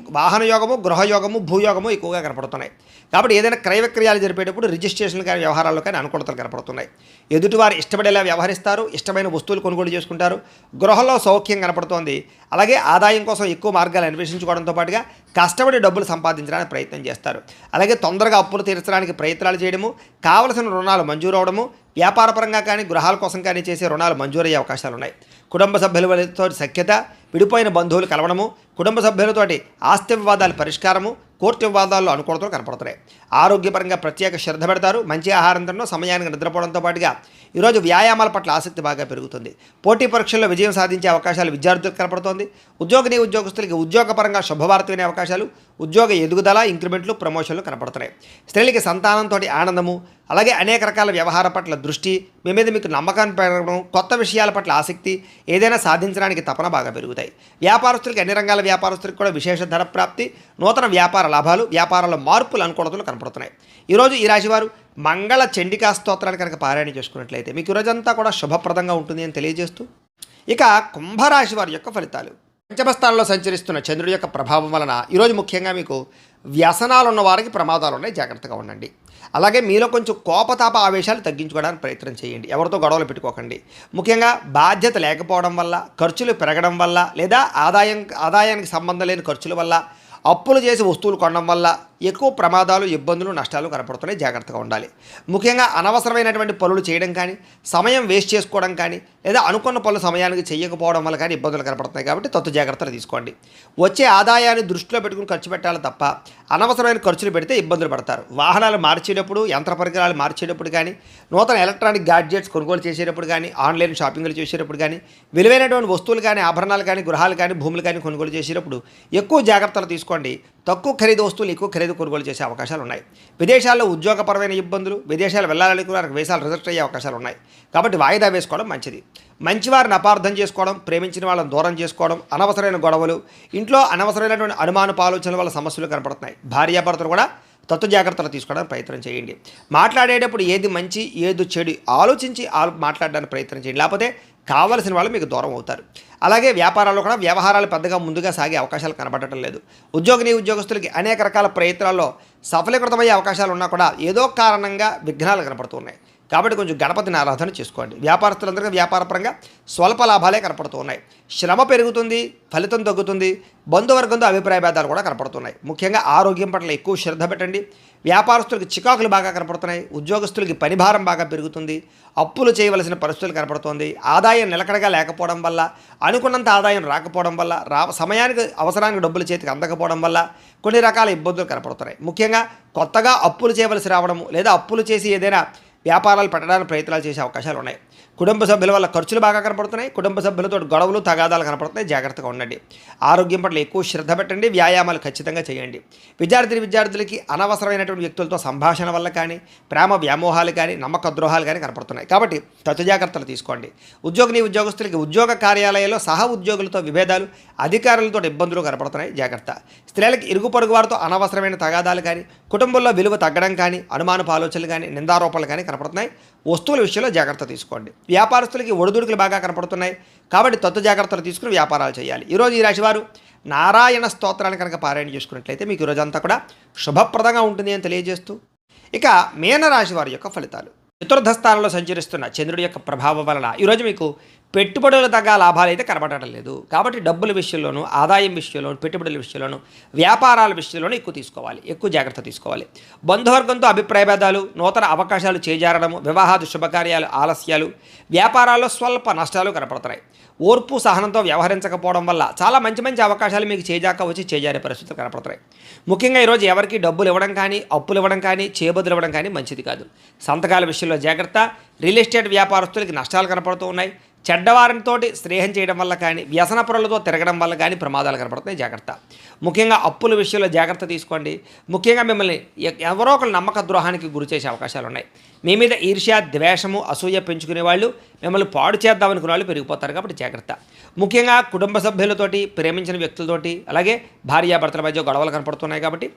యోగము, గృహయోగము, భూయోగము ఎక్కువగా కనపడుతున్నాయి. కాబట్టి ఏదైనా క్రయ విక్రయాలు జరిపేటప్పుడు రిజిస్ట్రేషన్ కానీ వ్యవహారాల్లో కానీ అనుకూలతలు కనపడుతున్నాయి. ఎదుటివారు ఇష్టపడేలా వ్యవహరిస్తారు, ఇష్టమైన వస్తువులు కొనుగోలు చేసుకుంటారు, గృహంలో సౌఖ్యం కనపడుతోంది. అలాగే ఆదాయం కోసం ఎక్కువ మార్గాలు అన్వేషించుకోవడంతో పాటుగా కష్టపడి డబ్బులు సంపాదించడానికి ప్రయత్నం చేస్తారు. అలాగే తొందరగా అప్పులు తీర్చడానికి ప్రయత్నాలు చేయడము, కావలసిన రుణాలు మంజూరు అవడము, వ్యాపారపరంగా కానీ గృహాల కోసం కానీ చేసే రుణాలు మంజూరయ్యే అవకాశాలు ఉన్నాయి. కుటుంబ సభ్యులతో సఖ్యత, విడిపోయిన బంధువులు కలవడము, కుటుంబ సభ్యులతోటి ఆస్తి వివాదాల పరిష్కారము, కోర్టు వివాదాల్లో అనుకూలతలు కనపడుతున్నాయి. ఆరోగ్యపరంగా ప్రత్యేక శ్రద్ధ పెడతారు. మంచి ఆహారం తినడం, సమయానికి నిద్రపోవడంతో పాటుగా ఈరోజు వ్యాయామాల పట్ల ఆసక్తి బాగా పెరుగుతుంది. పోటీ పరీక్షల్లో విజయం సాధించే అవకాశాలు విద్యార్థులకు కనపడుతోంది. ఉద్యోగస్తులకి ఉద్యోగపరంగా శుభవార్త వినే అవకాశాలు, ఉద్యోగ ఎదుగుదల, ఇంక్రిమెంట్లు, ప్రమోషన్లు కనపడుతున్నాయి. స్త్రీలకి సంతానంతో ఆనందము, అలాగే అనేక రకాల వ్యవహార పట్ల దృష్టి, మీ మీద మీకు నమ్మకాన్ని పెరగడం, కొత్త విషయాల పట్ల ఆసక్తి, ఏదైనా సాధించడానికి తపన బాగా పెరుగుతాయి. వ్యాపారస్తులకి అన్ని రంగాల వ్యాపారస్తులకు కూడా విశేష ధన ప్రాప్తి, నూతన వ్యాపార లాభాలు, వ్యాపారాల మార్పులు, అనుకూలతలు కనపడుతున్నాయి. ఈరోజు ఈ రాశివారు మంగళ చండికా స్తోత్రాన్ని కనుక పారాయణ చేసుకున్నట్లయితే మీకు ఈరోజంతా కూడా శుభప్రదంగా ఉంటుంది అని తెలియజేస్తూ, ఇక కుంభరాశి వారి యొక్క ఫలితాలు. పంచమస్థానంలో సంచరిస్తున్న చంద్రుడి యొక్క ప్రభావం వలన ఈరోజు ముఖ్యంగా మీకు వ్యసనాలు ఉన్న వారికి ప్రమాదాలు ఉన్నాయి, జాగ్రత్తగా ఉండండి. అలాగే మీలో కొంచెం కోపతాప ఆవేశాలు తగ్గించుకోవడానికి ప్రయత్నం చేయండి. ఎవరితో గొడవలు పెట్టుకోకండి. ముఖ్యంగా బాధ్యత లేకపోవడం వల్ల, ఖర్చులు పెరగడం వల్ల, లేదా ఆదాయానికి సంబంధం లేని ఖర్చుల వల్ల, అప్పులు చేసి వస్తువులు కొనడం వల్ల ఎక్కువ ప్రమాదాలు, ఇబ్బందులు, నష్టాలు కనపడుతున్నాయి, జాగ్రత్తగా ఉండాలి. ముఖ్యంగా అనవసరమైనటువంటి పనులు చేయడం కానీ, సమయం వేస్ట్ చేసుకోవడం కానీ, లేదా అనుకున్న పనులు సమయానికి చేయకపోవడం వల్ల కానీ ఇబ్బందులు కనపడుతున్నాయి. కాబట్టి తత్తు జాగ్రత్తలు తీసుకోండి. వచ్చే ఆదాయాన్ని దృష్టిలో పెట్టుకుని ఖర్చు పెట్టాలి తప్ప అనవసరమైన ఖర్చులు పెడితే ఇబ్బందులు పడతారు. వాహనాలు మార్చేటప్పుడు, యంత్ర పరికరాలు మార్చేటప్పుడు కానీ, నూతన ఎలక్ట్రానిక్ గాడ్జెట్స్ కొనుగోలు చేసేటప్పుడు కానీ, ఆన్లైన్ షాపింగ్లు చేసేటప్పుడు కానీ, విలువైనటువంటి వస్తువులు కానీ, ఆభరణాలు కానీ, గృహాలు కానీ, భూములు కానీ కొనుగోలు చేసేటప్పుడు ఎక్కువ జాగ్రత్తలు తీసుకోండి. తక్కువ ఖరీదు వస్తువులు ఎక్కువ ఖరీదు కొనుగోలు చేసే అవకాశాలు ఉన్నాయి. విదేశాల్లో ఉద్యోగపరమైన ఇబ్బందులు, విదేశాలు వెళ్ళాలనుకున్న వీసాలు రిజెక్ట్ అయ్యే అవకాశాలు ఉన్నాయి. కాబట్టి వాయిదా వేసుకోవడం మంచిది. మంచివారిని అపార్థం చేసుకోవడం, ప్రేమించిన వాళ్ళని దూరం చేసుకోవడం, అనవసరమైన గొడవలు, ఇంట్లో అనవసరమైనటువంటి అనుమానపు ఆలోచనల వల్ల సమస్యలు కనపడుతున్నాయి. భార్యాభర్తలు కూడా తత్వ జాగ్రత్తలు తీసుకోవడానికి ప్రయత్నం చేయండి. మాట్లాడేటప్పుడు ఏది మంచి ఏది చెడు ఆలోచించి మాట్లాడడానికి ప్రయత్నం చేయండి. లేకపోతే కావలసిన వాళ్ళు మీకు దూరం అవుతారు. అలాగే వ్యాపారాల్లో కూడా వ్యవహారాలు పెద్దగా ముందుగా సాగే అవకాశాలు కనబడటం లేదు. ఉద్యోగస్తులకి అనేక రకాల ప్రయత్నాల్లో సఫలీకృతమయ్యే అవకాశాలు ఉన్నా కూడా ఏదో కారణంగా విఘ్నాలు కనపడుతున్నాయి. కాబట్టి కొంచెం గణపతిని ఆరాధన చేసుకోండి. వ్యాపారస్తులందరికీ వ్యాపారపరంగా స్వల్ప లాభాలే కనపడుతూ ఉన్నాయి. శ్రమ పెరుగుతుంది, ఫలితం తగ్గుతుంది. బంధువర్గంతో అభిప్రాయ భేదాలు కూడా కనపడుతున్నాయి. ముఖ్యంగా ఆరోగ్యం పట్ల ఎక్కువ శ్రద్ధ పెట్టండి. వ్యాపారస్తులకి చికాకులు బాగా కనపడుతున్నాయి. ఉద్యోగస్తులకి పనిభారం బాగా పెరుగుతుంది. అప్పులు చేయవలసిన పరిస్థితులు కనపడుతోంది. ఆదాయం నిలకడగా లేకపోవడం వల్ల, అనుకున్నంత ఆదాయం రాకపోవడం వల్ల, సమయానికి అవసరానికి డబ్బులు చేతికి అందకపోవడం వల్ల కొన్ని రకాల ఇబ్బందులు కనపడుతున్నాయి. ముఖ్యంగా కొత్తగా అప్పులు చేయవలసి రావడము, లేదా అప్పులు చేసి ఏదైనా వ్యాపారాలు పెట్టడానికి ప్రయత్నాలు చేసే అవకాశాలు ఉన్నాయి. కుటుంబ సభ్యుల వల్ల ఖర్చులు బాగా కనపడుతున్నాయి. కుటుంబ సభ్యులతో గొడవలు, తగాదాలు కనపడుతున్నాయి, జాగ్రత్తగా ఉండండి. ఆరోగ్యం పట్ల ఎక్కువ శ్రద్ధ పెట్టండి. వ్యాయామాలు ఖచ్చితంగా చేయండి. విద్యార్థులకి అనవసరమైనటువంటి వ్యక్తులతో సంభాషణ వల్ల కానీ, ప్రేమ వ్యామోహాలు కానీ, నమ్మక ద్రోహాలు కానీ కనపడుతున్నాయి. కాబట్టి తత్వ జాగ్రత్తలు తీసుకోండి. ఉద్యోగస్తులకి ఉద్యోగ కార్యాలయాల్లో సహ ఉద్యోగులతో విభేదాలు, అధికారులతో ఇబ్బందులు కనపడుతున్నాయి, జాగ్రత్త. స్త్రీలకి ఇరుగు పొరుగు వారితో అనవసరమైన తగాదాలు కానీ, కుటుంబంలో విలువ తగ్గడం కానీ, అనుమానపు ఆలోచనలు కానీ, నిందారోపణలు కానీ కనపడుతున్నాయి. వస్తువుల విషయంలో జాగ్రత్త తీసుకోండి. వ్యాపారస్తులకి ఒడిదుడుకులు బాగా కనపడుతున్నాయి. కాబట్టి తత్వ జాగ్రత్తలు తీసుకుని వ్యాపారాలు చేయాలి. ఈరోజు ఈ రాశివారు నారాయణ స్తోత్రాన్ని కనుక పారాయణ చేసుకున్నట్లయితే మీకు ఈరోజంతా కూడా శుభప్రదంగా ఉంటుంది అని తెలియజేస్తూ, ఇక మీనరాశి వారి యొక్క ఫలితాలు. చతుర్థ స్థానంలో సంచరిస్తున్న చంద్రుడి యొక్క ప్రభావం వలన ఈరోజు మీకు పెట్టుబడుల తగ్గ లాభాలు అయితే కనబడటం లేదు. కాబట్టి డబ్బుల విషయంలోనూ, ఆదాయం విషయంలోనూ, పెట్టుబడుల విషయంలోనూ, వ్యాపారాల విషయంలోనూ ఎక్కువ జాగ్రత్త తీసుకోవాలి. బంధువర్గంతో అభిప్రాయ భేదాలు, నూతన అవకాశాలు చేజారడము, వివాహాది శుభకార్యాలు ఆలస్యాలు, వ్యాపారాల్లో స్వల్ప నష్టాలు కనపడుతున్నాయి. ఓర్పు సహనంతో వ్యవహరించకపోవడం వల్ల చాలా మంచి అవకాశాలు మీకు చేజారే పరిస్థితులు కనపడుతున్నాయి. ముఖ్యంగా ఈరోజు ఎవరికి డబ్బులు ఇవ్వడం కానీ, అప్పులు ఇవ్వడం కానీ, చేబదులు ఇవ్వడం కానీ మంచిది కాదు. సంతకాల విషయంలో జాగ్రత్త. రియల్ ఎస్టేట్ వ్యాపారస్తులకి నష్టాలు కనపడుతూ ఉన్నాయి. చెడ్డవారితో స్నేహం చేయడం వల్ల కానీ, వ్యసనపరులతో తిరగడం వల్ల కానీ ప్రమాదాలు కనపడుతున్నాయి, జాగ్రత్త. ముఖ్యంగా అప్పుల విషయంలో జాగ్రత్త తీసుకోండి. ముఖ్యంగా మిమ్మల్ని ఎవరో ఒకరు నమ్మక ద్రోహానికి గురి చేసే అవకాశాలు ఉన్నాయి. మీ మీద ఈర్ష్య, ద్వేషము, అసూయ పెంచుకునే వాళ్ళు, మిమ్మల్ని పాడు చేద్దామనుకునే వాళ్ళు పెరిగిపోతారు. కాబట్టి జాగ్రత్త. ముఖ్యంగా కుటుంబ సభ్యులతోటి, ప్రేమించిన వ్యక్తులతోటి, అలాగే భార్యాభర్తల మధ్య గొడవలు కనపడుతున్నాయి. కాబట్టి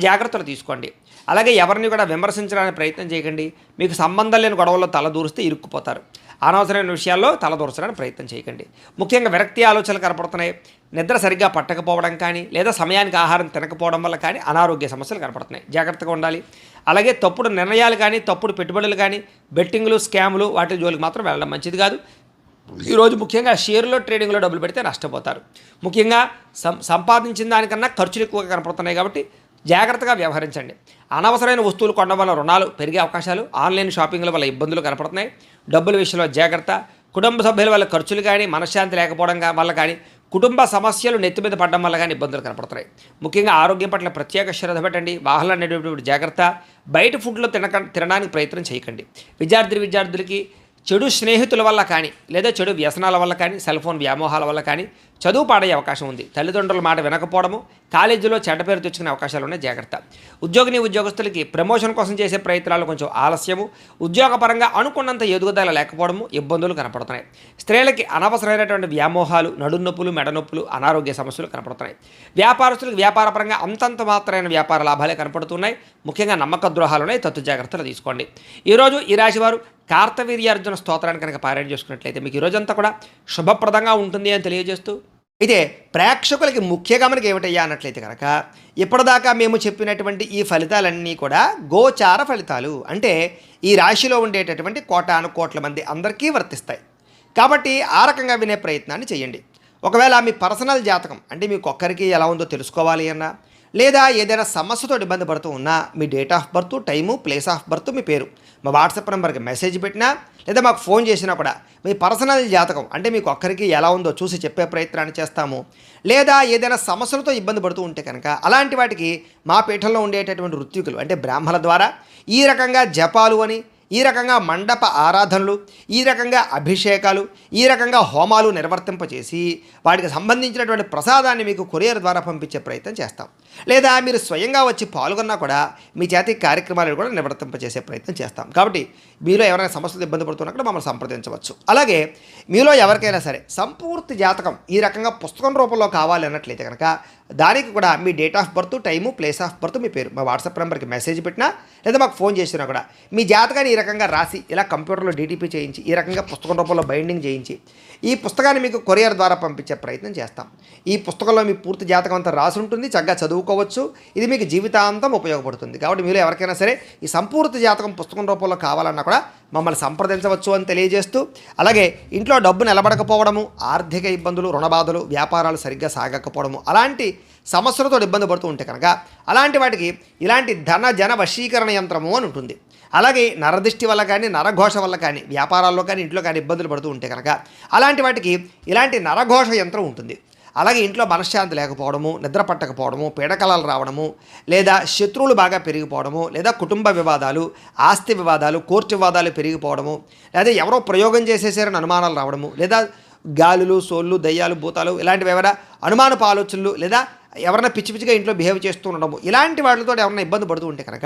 జాగ్రత్తలు తీసుకోండి. అలాగే ఎవరిని కూడా విమర్శించడానికి ప్రయత్నం చేయకండి. మీకు సంబంధం లేని గొడవల్లో తలదూరిస్తే ఇరుక్కుపోతారు. అనవసరమైన విషయాల్లో తలదూర్చడానికి ప్రయత్నం చేయకండి. ముఖ్యంగా విరక్తి ఆలోచనలు కనపడుతున్నాయి. నిద్ర సరిగ్గా పట్టకపోవడం కానీ లేదా సమయానికి ఆహారం తినకపోవడం వల్ల కానీ అనారోగ్య సమస్యలు కనపడుతున్నాయి. జాగ్రత్తగా ఉండాలి. అలాగే తప్పుడు నిర్ణయాలు కానీ తప్పుడు పెట్టుబడులు కానీ బెట్టింగ్లు స్కాములు వాటి జోలికి మాత్రం వెళ్ళడం మంచిది కాదు. ఈరోజు ముఖ్యంగా షేర్లో ట్రేడింగ్లో డబ్బులు పెడితే నష్టపోతారు. ముఖ్యంగా సంపాదించిన దానికన్నా ఖర్చులు ఎక్కువగా కనపడుతున్నాయి కాబట్టి జాగ్రత్తగా వ్యవహరించండి. అనవసరమైన వస్తువులు కొనడం వల్ల రుణాలు పెరిగే అవకాశాలు, ఆన్లైన్ షాపింగ్ల వల్ల ఇబ్బందులు కనపడుతున్నాయి. డబ్బుల విషయంలో జాగ్రత్త. కుటుంబ సభ్యుల వల్ల ఖర్చులు కానీ మనశ్శాంతి లేకపోవడం వల్ల కానీ కుటుంబ సమస్యలు నెత్తి మీద పడడం వల్ల కానీ ఇబ్బందులు కనపడుతున్నాయి. ముఖ్యంగా ఆరోగ్యం పట్ల ప్రత్యేక శ్రద్ధ పెట్టండి. వాహనాలు అనేటువంటి జాగ్రత్త. బయట ఫుడ్లో తినడానికి ప్రయత్నం చేయకండి. విద్యార్థులకి చెడు స్నేహితుల వల్ల కానీ లేదా చెడు వ్యసనాల వల్ల కానీ సెల్ ఫోన్ వ్యామోహాల వల్ల కానీ చదువు పాడయ్యే అవకాశం ఉంది. తల్లిదండ్రుల మాట వినకపోవడము, కాలేజీలో చెడ్డ పేరు తెచ్చుకునే అవకాశాలు ఉన్నాయి. జాగ్రత్త. ఉద్యోగస్తులకి ప్రమోషన్ కోసం చేసే ప్రయత్నాలు కొంచెం ఆలస్యము, ఉద్యోగపరంగా అనుకున్నంత ఎదుగుదల లేకపోవడము, ఇబ్బందులు కనపడుతున్నాయి. స్త్రీలకి అనవసరమైనటువంటి వ్యామోహాలు, నడునొప్పులు, మెడనొప్పులు, అనారోగ్య సమస్యలు కనపడుతున్నాయి. వ్యాపారస్తులకు వ్యాపారపరంగా అంతంత మాత్రమైన వ్యాపార లాభాలే కనపడుతున్నాయి. ముఖ్యంగా నమ్మక ద్రోహాలు ఉన్నాయి. తత్తు జాగ్రత్తలు తీసుకోండి. ఈరోజు ఈ రాశివారు కార్తవీర్యార్జున స్తోత్రాన్ని కనుక పారాయణ చేసుకున్నట్లయితే మీకు ఈరోజంతా కూడా శుభప్రదంగా ఉంటుంది అని తెలియజేస్తూ, అయితే ప్రేక్షకులకి ముఖ్య గమనిక ఏమిటయ్యా అన్నట్లయితే కనుక ఇప్పటిదాకా మేము చెప్పినటువంటి ఈ ఫలితాలన్నీ కూడా గోచార ఫలితాలు, అంటే ఈ రాశిలో ఉండేటటువంటి కోటాను కోట్ల మంది అందరికీ వర్తిస్తాయి. కాబట్టి ఆ రకంగా వినే ప్రయత్నాన్ని చేయండి. ఒకవేళ మీ పర్సనల్ జాతకం అంటే మీకు ఒక్కరికి ఎలా ఉందో తెలుసుకోవాలి అన్నా, లేదా ఏదైనా సమస్యతో ఇబ్బంది పడుతూ ఉన్నా మీ date of birth, time, place of birth, మీ పేరు మా వాట్సాప్ నెంబర్కి మెసేజ్ పెట్టినా లేదా మాకు ఫోన్ చేసినా కూడా మీ పర్సనల్ జాతకం అంటే మీకు ఒక్కరికి ఎలా ఉందో చూసి చెప్పే ప్రయత్నాన్ని చేస్తాము. లేదా ఏదైనా సమస్యలతో ఇబ్బంది పడుతూ ఉంటే కనుక అలాంటి వాటికి మా పీఠంలో ఉండేటటువంటి ఋత్వికులు అంటే బ్రాహ్మణుల ద్వారా ఈ రకంగా జపాలు అని, ఈ రకంగా మండప ఆరాధనలు, ఈ రకంగా అభిషేకాలు, ఈ రకంగా హోమాలు నిర్వర్తింపచేసి వాటికి సంబంధించినటువంటి ప్రసాదాన్ని మీకు కొరియర్ ద్వారా పంపించే ప్రయత్నం చేస్తాం. లేదా మీరు స్వయంగా వచ్చి పాల్గొన్నా కూడా మీ చేతి కార్యక్రమాలను కూడా నిర్వర్తింపచేసే ప్రయత్నం చేస్తాం. కాబట్టి మీలో ఎవరైనా సమస్యలు ఇబ్బంది పడుతున్నా కూడా మమ్మల్ని సంప్రదించవచ్చు. అలాగే మీలో ఎవరికైనా సరే సంపూర్తి జాతకం ఈ రకంగా పుస్తకం రూపంలో కావాలి అన్నట్లయితే కనుక దానికి కూడా మీ date of birth, time, place of birth, మీ పేరు మా వాట్సాప్ నెంబర్కి మెసేజ్ పెట్టినా లేదా మాకు ఫోన్ చేసినా కూడా మీ జాతకాన్ని ఈ రకంగా రాసి ఇలా కంప్యూటర్లో డీటీపీ చేయించి ఈ రకంగా పుస్తకం రూపంలో బైండింగ్ చేయించి ఈ పుస్తకాన్ని మీకు కొరియర్ ద్వారా పంపించే ప్రయత్నం చేస్తాం. ఈ పుస్తకంలో మీ పూర్తి జాతకం అంతా రాసి ఉంటుంది. చక్కగా చదువుకోవచ్చు. ఇది మీకు జీవితాంతం ఉపయోగపడుతుంది. కాబట్టి మీరు ఎవరికైనా సరే ఈ సంపూర్తి జాతకం పుస్తకం రూపంలో కావాలన్నా కూడా మమ్మల్ని సంప్రదించవచ్చు అని తెలియజేస్తూ, అలాగే ఇంట్లో డబ్బు నిలబడకపోవడము, ఆర్థిక ఇబ్బందులు, రుణబాధలు, వ్యాపారాలు సరిగ్గా సాగకపోవడము అలాంటి సమస్యలతో ఇబ్బంది పడుతూ ఉంటే కనుక అలాంటి వాటికి ఇలాంటి ధన జన వశీకరణ యంత్రము అని ఉంటుంది. అలాగే నరదృష్టి వల్ల కానీ నరఘోష వల్ల కానీ వ్యాపారాల్లో కానీ ఇంట్లో కానీ ఇబ్బందులు పడుతూ ఉంటే కనుక అలాంటి వాటికి ఇలాంటి నరఘోష యంత్రం ఉంటుంది. అలాగే ఇంట్లో మనశ్శాంతి లేకపోవడము, నిద్ర పట్టకపోవడము, పీడకలాలు రావడము, లేదా శత్రువులు బాగా పెరిగిపోవడము, లేదా కుటుంబ వివాదాలు, ఆస్తి వివాదాలు, కోర్టు వివాదాలు పెరిగిపోవడము, లేదా ఎవరో ప్రయోగం చేసేసారని అనుమానాలు రావడము, లేదా గాలులు, సోళ్ళు, దయ్యాలు, భూతాలు ఇలాంటివి ఎవరైనా అనుమానపు ఆలోచనలు, లేదా ఎవరైనా పిచ్చి పిచ్చిగా ఇంట్లో బిహేవ్ చేస్తూ ఉండడము ఇలాంటి వాటితో ఎవరైనా ఇబ్బంది పడుతూ ఉంటే కనుక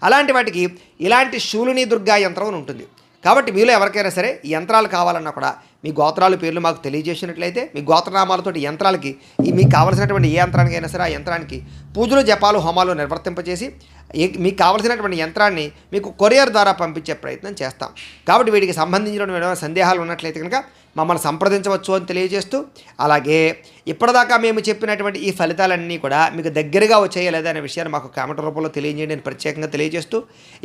అలాంటి వాటికి ఇలాంటి శూలిని దుర్గా యంత్రం అని ఉంటుంది. కాబట్టి మీలో ఎవరికైనా సరే ఈ యంత్రాలు కావాలన్నా కూడా మీ గోత్రాలు పేర్లు మాకు తెలియజేసినట్లయితే మీ గోత్రనామాలతో యంత్రాలకి మీకు కావలసినటువంటి ఏ యంత్రానికైనా సరే ఆ యంత్రానికి పూజలు, జపాలు, హోమాలు నిర్వర్తింపచేసి మీకు కావలసినటువంటి యంత్రాన్ని మీకు కొరియర్ ద్వారా పంపించే ప్రయత్నం చేస్తాం. కాబట్టి వీటికి సంబంధించిన సందేహాలు ఉన్నట్లయితే కనుక మమ్మల్ని సంప్రదించవచ్చు అని తెలియజేస్తూ, అలాగే ఇప్పటిదాకా మేము చెప్పినటువంటి ఈ ఫలితాలన్నీ కూడా మీకు దగ్గరగా వచ్చాయా లేదా అనే విషయాన్ని మాకు కామెంట్ రూపంలో తెలియజేయండి అని ప్రత్యేకంగా తెలియజేస్తూ,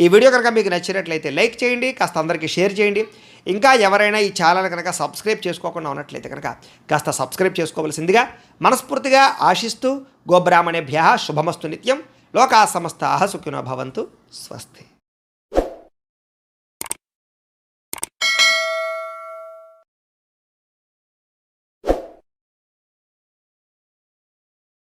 ఈ వీడియో కనుక మీకు నచ్చినట్లయితే లైక్ చేయండి, కాస్త అందరికీ షేర్ చేయండి. ఇంకా ఎవరైనా ఈ ఛానల్ కనుక సబ్స్క్రైబ్ చేసుకోకుండా ఉన్నట్లయితే కనుక కాస్త సబ్స్క్రైబ్ చేసుకోవాల్సిందిగా మనస్ఫూర్తిగా ఆశిస్తూ, గోబ్రాహ్మణేభ్యః శుభమస్తు నిత్యం, లోకా సమస్తాః సుఖినో భవంతు. స్వస్తి.